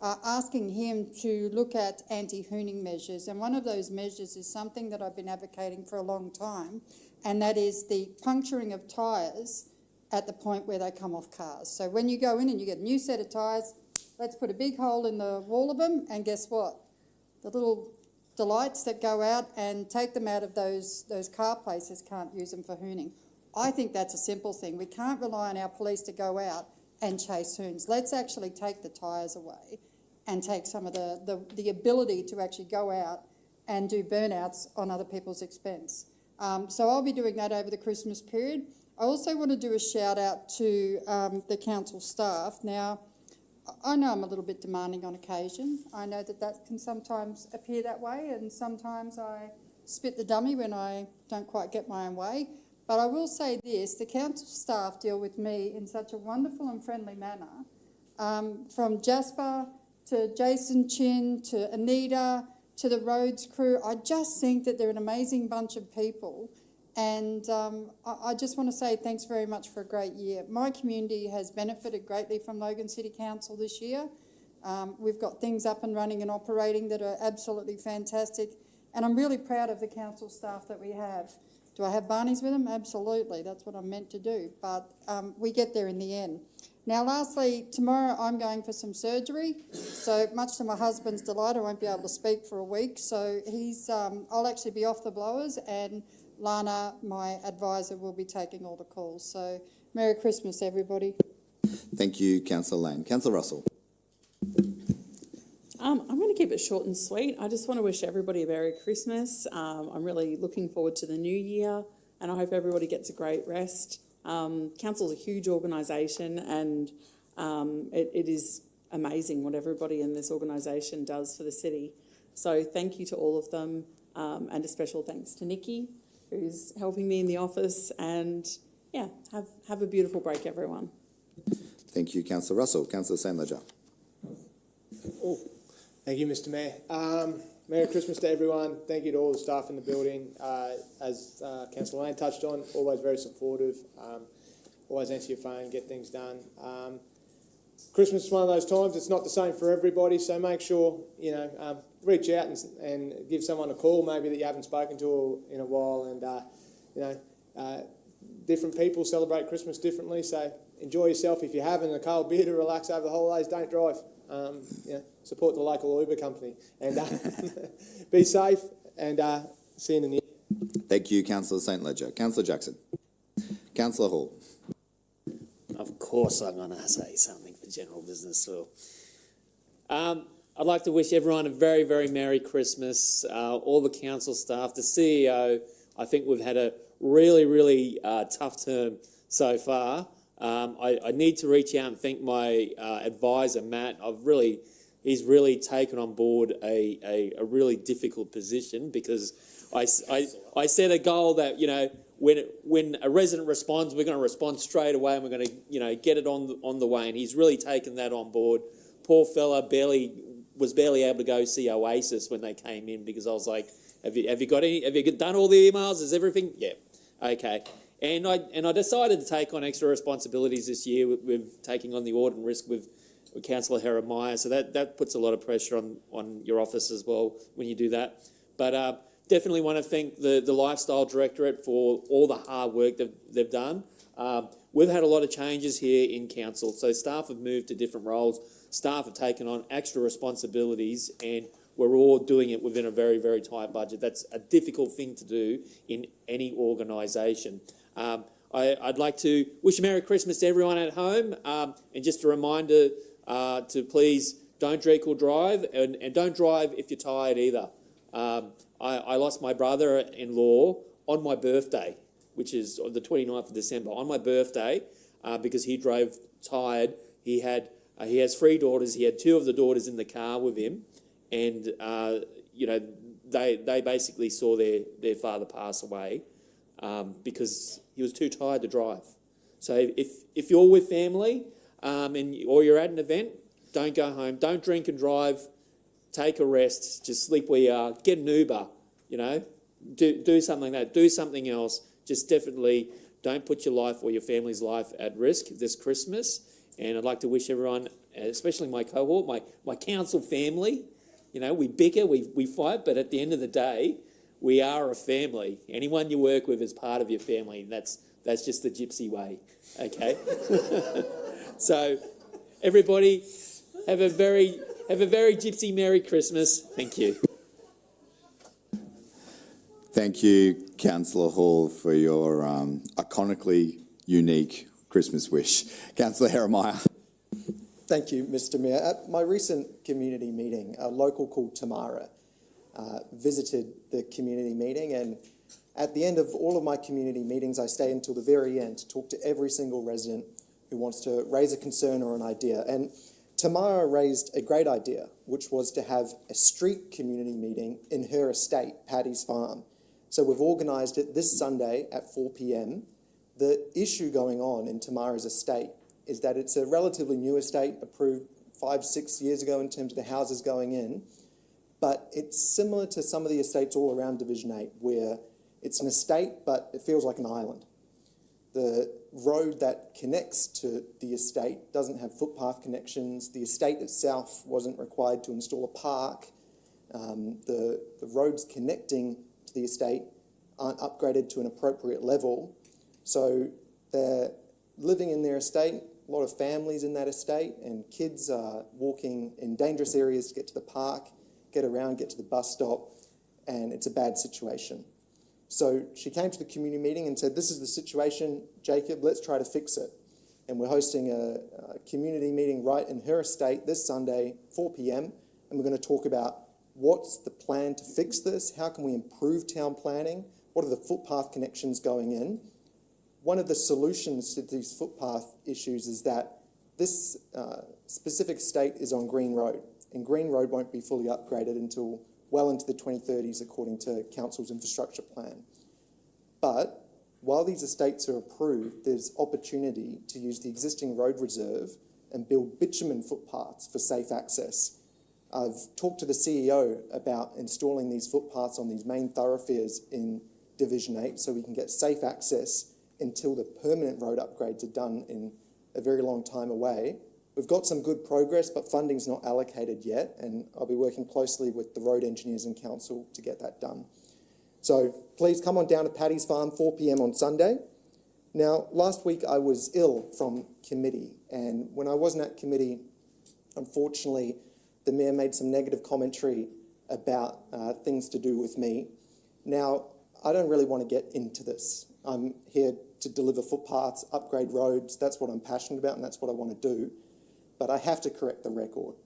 asking him to look at anti-hooning measures. And one of those measures is something that I've been advocating for a long time, and that is the puncturing of tyres at the point where they come off cars. So when you go in and you get a new set of tyres, let's put a big hole in the wall of them, and guess what? The little lights that go out and take them out of those car places can't use them for hooning. I think that's a simple thing. We can't rely on our police to go out and chase hoons. Let's actually take the tyres away and take some of the ability to actually go out and do burnouts on other people's expense. So I'll be doing that over the Christmas period. I also want to do a shout out to the council staff. Now, I know I'm a little bit demanding on occasion. I know that can sometimes appear that way, and sometimes I spit the dummy when I don't quite get my own way. But I will say this, the council staff deal with me in such a wonderful and friendly manner. From Jasper to Jason Chin to Anita to the roads crew, I just think that they're an amazing bunch of people. And I just want to say thanks very much for a great year. My community has benefited greatly from Logan City Council this year. We've got things up and running and operating that are absolutely fantastic. And I'm really proud of the council staff that we have. Do I have Barneys with them? Absolutely. That's what I'm meant to do. But we get there in the end. Now, lastly, tomorrow I'm going for some surgery. So much to my husband's delight, I won't be able to speak for a week. So I'll actually be off the blowers, and Lana, my advisor, will be taking all the calls. So Merry Christmas, everybody. Thank you, Councillor Lane. Councillor Russell. I'm going to keep it short and sweet. I just want to wish everybody a Merry Christmas. I'm really looking forward to the new year, and I hope everybody gets a great rest. Council's a huge organisation, and it is amazing what everybody in this organisation does for the city. So thank you to all of them, and a special thanks to Nikki, who's helping me in the office. And yeah, have a beautiful break, everyone. Thank you, Councillor Russell. Councillor St. Ledger. Thank you, Mr. Mayor. Merry Christmas to everyone. Thank you to all the staff in the building. As Councillor Lane touched on, always very supportive. Always answer your phone, get things done. Christmas is one of those times, it's not the same for everybody, so make sure, reach out and give someone a call, maybe that you haven't spoken to in a while. And, different people celebrate Christmas differently, so enjoy yourself. If you're having a cold beer to relax over the holidays, don't drive. Support the local Uber company, and be safe, and see you in the new year. Thank you, Councillor St. Ledger. Councillor Jackson. Councillor Hall. Of course I'm going to say something for general business. So, I'd like to wish everyone a very, very Merry Christmas. All the council staff, the CEO. I think we've had a really, really tough term so far. I need to reach out and thank my advisor, Matt. He's really taken on board a really difficult position, because I set a goal that, when a resident responds, we're going to respond straight away, and we're going to, get it on the way. And he's really taken that on board. Poor fella was barely able to go see Oasis when they came in, because I was like, have you done all the emails? Is everything? Yeah. Okay. And I decided to take on extra responsibilities this year with taking on the audit and risk with Councillor Jeremiah. So that puts a lot of pressure on your office as well when you do that. But definitely want to thank the Lifestyle Directorate for all the hard work they've done. We've had a lot of changes here in council. So staff have moved to different roles. Staff have taken on extra responsibilities, and we're all doing it within a very, very tight budget. That's a difficult thing to do in any organisation. I'd like to wish a Merry Christmas to everyone at home, and just a reminder to please don't drink or drive, and don't drive if you're tired either. I lost my brother-in-law on my birthday, which is the 29th of December, on my birthday, because he drove tired. He has 3 daughters. He had 2 of the daughters in the car with him, and they basically saw their father pass away because he was too tired to drive. So if you're with family or you're at an event, don't go home. Don't drink and drive. Take a rest. Just sleep where you are. Get an Uber. Do something like that. Do something else. Just definitely don't put your life or your family's life at risk this Christmas. And I'd like to wish everyone, especially my cohort, my council family, we bicker, we fight, but at the end of the day, we are a family. Anyone you work with is part of your family. That's just the gypsy way, okay? So, everybody, have a very gypsy Merry Christmas. Thank you. Thank you, Councillor Hall, for your iconically unique Christmas wish. Councillor Jeremiah. Thank you, Mr. Mayor. At my recent community meeting, a local called Tamara visited the community meeting, and at the end of all of my community meetings, I stay until the very end to talk to every single resident who wants to raise a concern or an idea. And Tamara raised a great idea, which was to have a street community meeting in her estate, Paddy's Farm. So we've organised it this Sunday at 4 p.m. The issue going on in Tamara's estate is that it's a relatively new estate, approved 5-6 years ago in terms of the houses going in, but it's similar to some of the estates all around Division 8, where it's an estate, but it feels like an island. The road that connects to the estate doesn't have footpath connections. The estate itself wasn't required to install a park. The roads connecting to the estate aren't upgraded to an appropriate level. So they're living in their estate, a lot of families in that estate, and kids are walking in dangerous areas to get to the park, get around, get to the bus stop, and it's a bad situation. So she came to the community meeting and said, this is the situation, Jacob, let's try to fix it. And we're hosting a community meeting right in her estate this Sunday, 4 p.m, and we're going to talk about what's the plan to fix this, how can we improve town planning, what are the footpath connections going in. One of the solutions to these footpath issues is that this specific estate is on Green Road, and Green Road won't be fully upgraded until well into the 2030s according to Council's infrastructure plan. But while these estates are approved, there's opportunity to use the existing road reserve and build bitumen footpaths for safe access. I've talked to the CEO about installing these footpaths on these main thoroughfares in Division 8 so we can get safe access until the permanent road upgrades are done in a very long time away. We've got some good progress, but funding's not allocated yet, and I'll be working closely with the road engineers and council to get that done. So please come on down to Paddy's Farm, 4 p.m. on Sunday. Now, last week I was ill from committee, and when I wasn't at committee, unfortunately, the Mayor made some negative commentary about things to do with me. Now, I don't really want to get into this. I'm here to deliver footpaths, upgrade roads. That's what I'm passionate about, and that's what I want to do. But I have to correct the record.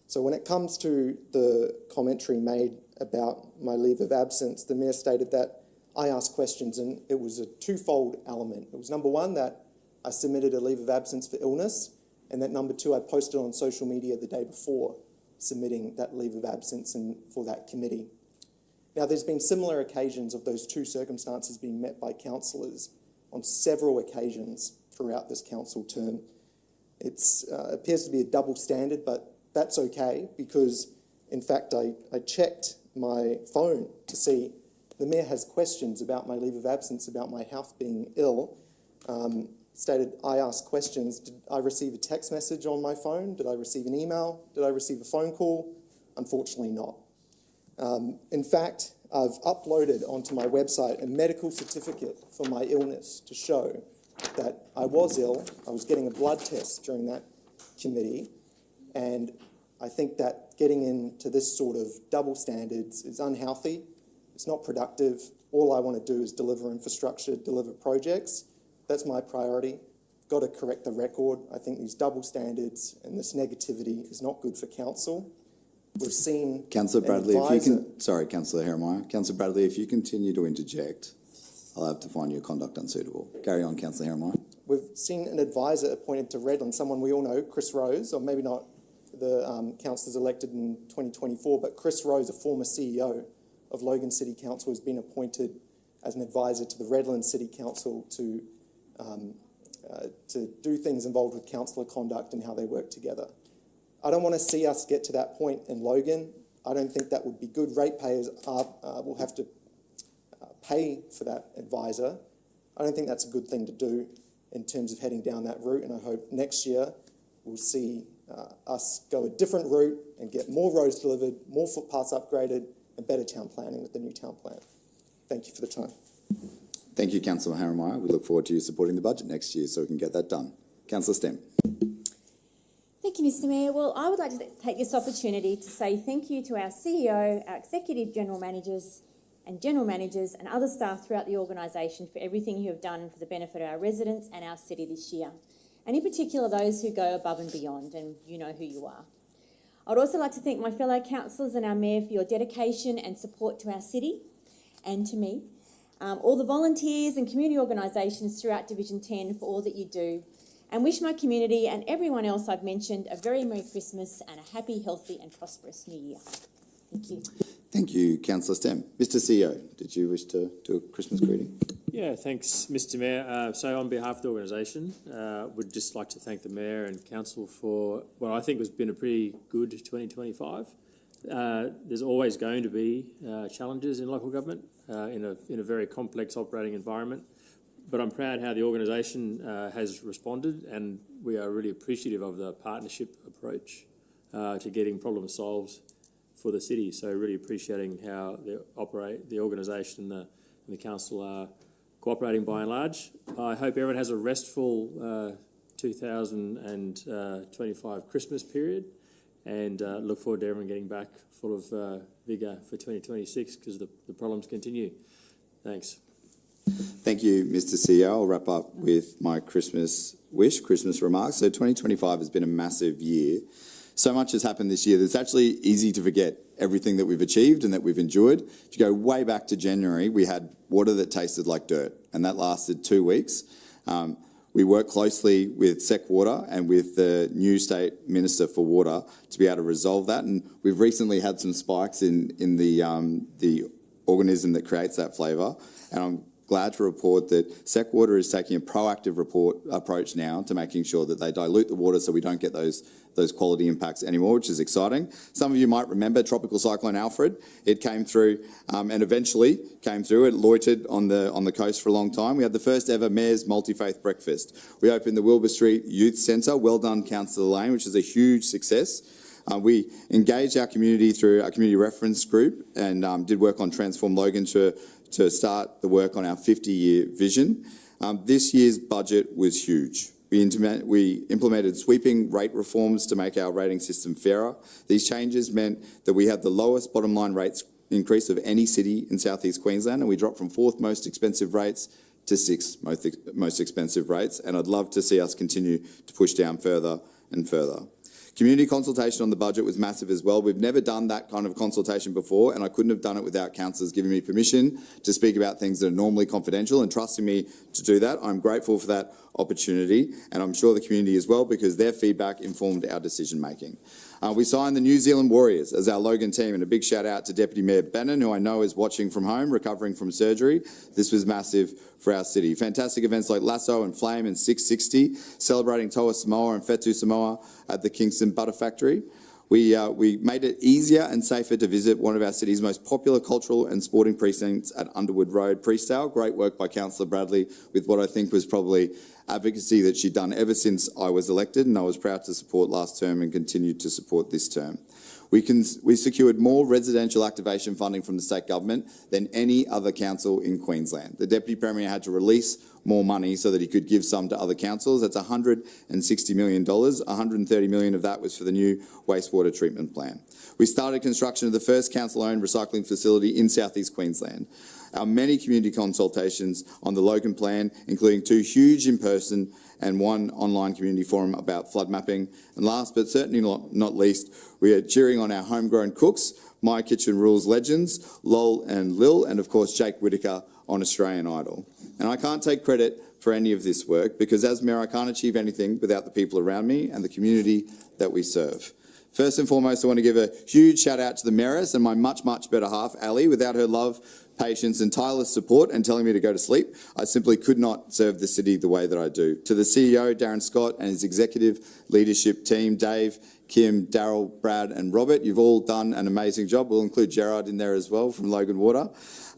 So when it comes to the commentary made about my leave of absence, the Mayor stated that I asked questions, and it was a twofold element. It was number one, that I submitted a leave of absence for illness, and that number two, I posted on social media the day before submitting that leave of absence and for that committee. Now, there's been similar occasions of those two circumstances being met by councillors on several occasions throughout this council term. It appears to be a double standard, but that's okay because, in fact, I checked my phone to see the Mayor has questions about my leave of absence, about my health being ill. Stated, I asked questions. Did I receive a text message on my phone? Did I receive an email? Did I receive a phone call? Unfortunately not. In fact, I've uploaded onto my website a medical certificate for my illness to show that I was ill. I was getting a blood test during that committee, and I think that getting into this sort of double standards is unhealthy. It's not productive. All I want to do is deliver infrastructure, deliver projects. That's my priority. Got to correct the record. I think these double standards and this negativity is not good for council. We've seen... Councillor Bradley, if you can... Sorry, Councillor Jeremiah. Councillor Bradley, if you continue to interject, I'll have to find your conduct unsuitable. Carry on, Councillor Herrimeyer. We've seen an advisor appointed to Redland, someone we all know, Chris Rose, or maybe not the councillors elected in 2024, but Chris Rose, a former CEO of Logan City Council, has been appointed as an advisor to the Redland City Council to do things involved with councillor conduct and how they work together. I don't want to see us get to that point in Logan. I don't think that would be good. Ratepayers will have to pay for that advisor. I don't think that's a good thing to do in terms of heading down that route, and I hope next year we'll see us go a different route and get more roads delivered, more footpaths upgraded, and better town planning with the new town plan. Thank you for the time. Thank you, Councillor Herrimeyer. We look forward to you supporting the budget next year so we can get that done. Councillor Stem. Thank you, Mr. Mayor. Well, I would like to take this opportunity to say thank you to our CEO, our executive general managers and other staff throughout the organisation for everything you have done for the benefit of our residents and our city this year. And in particular, those who go above and beyond, and you know who you are. I would also like to thank my fellow councillors and our mayor for your dedication and support to our city and to me. All the volunteers and community organisations throughout Division 10 for all that you do, and wish my community and everyone else I've mentioned a very Merry Christmas and a happy, healthy and prosperous New Year. Thank you. Thank you, Councillor Stem. Mr. CEO, did you wish to do a Christmas greeting? Yeah, thanks, Mr. Mayor. So on behalf of the organisation, would just like to thank the Mayor and Council for what I think has been a pretty good 2025. There's always going to be challenges in local government in a very complex operating environment, but I'm proud how the organisation has responded, and we are really appreciative of the partnership approach to getting problems solved for the city. So really appreciating how the organisation and the council are cooperating by and large. I hope everyone has a restful 2025 Christmas period, and look forward to everyone getting back full of vigour for 2026 because the problems continue. Thanks. Thank you, Mr. CEO. I'll wrap up with my Christmas remarks. So 2025 has been a massive year. So much has happened this year that it's actually easy to forget everything that we've achieved and that we've enjoyed. If you go way back to January, we had water that tasted like dirt, and that lasted 2 weeks. We worked closely with Sec Water and with the new State Minister for Water to be able to resolve that. And we've recently had some spikes in the organism that creates that flavour. And I'm glad to report that Sec Water is taking a proactive approach now to making sure that they dilute the water so we don't get those quality impacts anymore, which is exciting. Some of you might remember Tropical Cyclone Alfred. It came through and eventually came through. It loitered on the coast for a long time. We had the first ever Mayor's Multi-Faith Breakfast. We opened the Wilbur Street Youth Centre. Well done, Councillor Lane, which is a huge success. We engaged our community through our community reference group and did work on Transform Logan to start the work on our 50-year vision. This year's budget was huge. We implemented sweeping rate reforms to make our rating system fairer. These changes meant that we had the lowest bottom line rates increase of any city in southeast Queensland, and we dropped from 4th most expensive rates to 6th most expensive rates, and I'd love to see us continue to push down further and further. Community consultation on the budget was massive as well. We've never done that kind of consultation before, and I couldn't have done it without councillors giving me permission to speak about things that are normally confidential and trusting me to do that. I'm grateful for that opportunity, and I'm sure the community as well, because their feedback informed our decision making. We signed the New Zealand Warriors as our Logan team, and a big shout out to Deputy Mayor Bannon, who I know is watching from home, recovering from surgery. This was massive for our city. Fantastic events like Lasso and Flame and 660, celebrating Toa Samoa and Fetu Samoa at the Kingston Butter Factory. We made it easier and safer to visit one of our city's most popular cultural and sporting precincts at Underwood Road, Priestdale. Great work by Councillor Bradley with what I think was probably advocacy that she'd done ever since I was elected, and I was proud to support last term and continued to support this term. We secured more residential activation funding from the state government than any other council in Queensland. The Deputy Premier had to release more money so that he could give some to other councils. That's $160 million. $130 million of that was for the new wastewater treatment plant. We started construction of the first council-owned recycling facility in southeast Queensland. Our many community consultations on the Logan plan, including 2 huge in-person and 1 online community forum about flood mapping. And last but certainly not least, we are cheering on our homegrown cooks My Kitchen Rules legends, Lol and Lil, and of course Jake Whittaker on Australian Idol. And I can't take credit for any of this work because as Mayor I can't achieve anything without the people around me and the community that we serve. First and foremost, I want to give a huge shout out to the Mayoress and my much, much better half, Ali. Without her love, patience and tireless support and telling me to go to sleep, I simply could not serve the city the way that I do. To the CEO, Darren Scott, and his executive leadership team, Dave, Kim, Daryl, Brad and Robert, you've all done an amazing job. We'll include Gerard in there as well from Logan Water.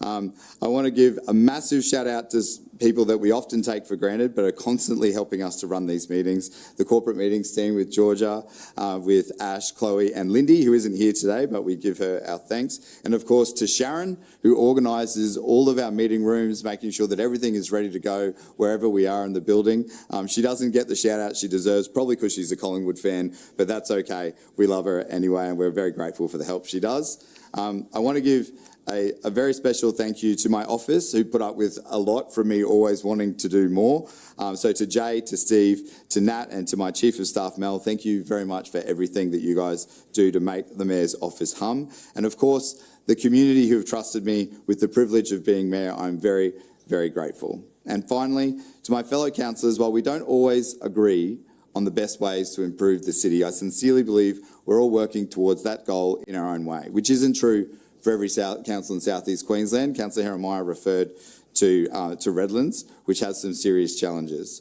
I want to give a massive shout out to people that we often take for granted but are constantly helping us to run these meetings. The corporate meetings team with Georgia, with Ash, Chloe and Lindy, who isn't here today, but we give her our thanks. And of course to Sharon, who organises all of our meeting rooms, making sure that everything is ready to go wherever we are in the building. She doesn't get the shout out she deserves, probably because she's a Collingwood fan, but that's okay. We love her anyway and we're very grateful for the help she does. I want to give a very special thank you to my office who put up with a lot from me always wanting to do more. So to Jay, to Steve, to Nat and to my Chief of Staff Mel, thank you very much for everything that you guys do to make the Mayor's office hum. And of course, the community who have trusted me with the privilege of being Mayor, I'm very, very grateful. And finally, to my fellow councillors, while we don't always agree on the best ways to improve the city, I sincerely believe we're all working towards that goal in our own way, which isn't true for every council in South East Queensland. Councillor Jeremiah referred to Redlands, which has some serious challenges.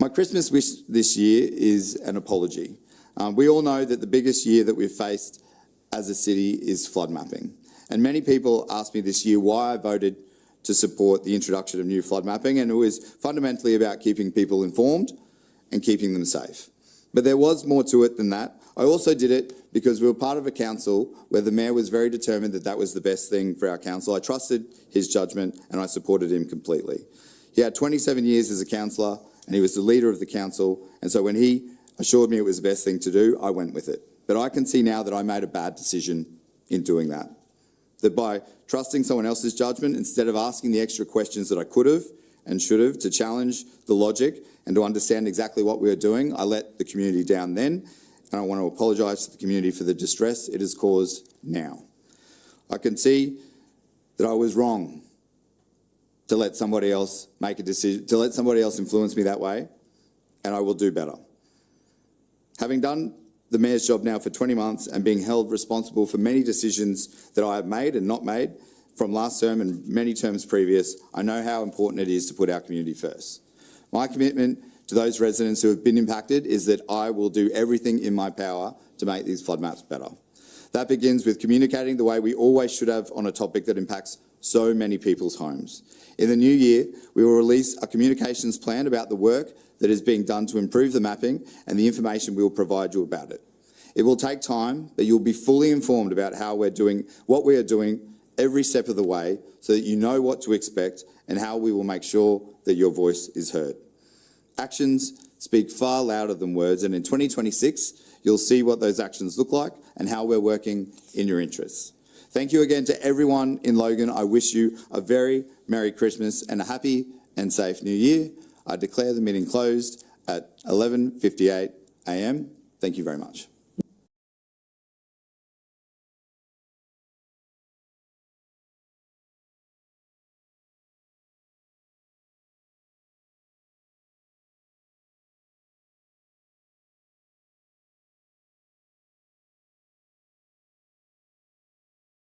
My Christmas wish this year is an apology. We all know that the biggest year that we've faced as a city is flood mapping. And many people asked me this year why I voted to support the introduction of new flood mapping, and it was fundamentally about keeping people informed and keeping them safe. But there was more to it than that. I also did it because we were part of a council where the Mayor was very determined that that was the best thing for our council. I trusted his judgment and I supported him completely. He had 27 years as a councillor and he was the leader of the council, and so when he assured me it was the best thing to do, I went with it. But I can see now that I made a bad decision in doing that. That by trusting someone else's judgment instead of asking the extra questions that I could have and should have to challenge the logic and to understand exactly what we were doing, I let the community down then. And I want to apologise to the community for the distress it has caused now. I can see that I was wrong to let somebody else make a decision, to let somebody else influence me that way, and I will do better. Having done the Mayor's job now for 20 months and being held responsible for many decisions that I have made and not made from last term and many terms previous, I know how important it is to put our community first. My commitment to those residents who have been impacted is that I will do everything in my power to make these flood maps better. That begins with communicating the way we always should have on a topic that impacts so many people's homes. In the new year, we will release a communications plan about the work that is being done to improve the mapping and the information we will provide you about it. It will take time, but you'll be fully informed about how we're doing, what we are doing every step of the way so that you know what to expect and how we will make sure that your voice is heard. Actions speak far louder than words, and in 2026, you'll see what those actions look like and how we're working in your interests. Thank you again to everyone in Logan. I wish you a very Merry Christmas and a happy and safe New Year. I declare the meeting closed at 11:58 a.m. Thank you very much.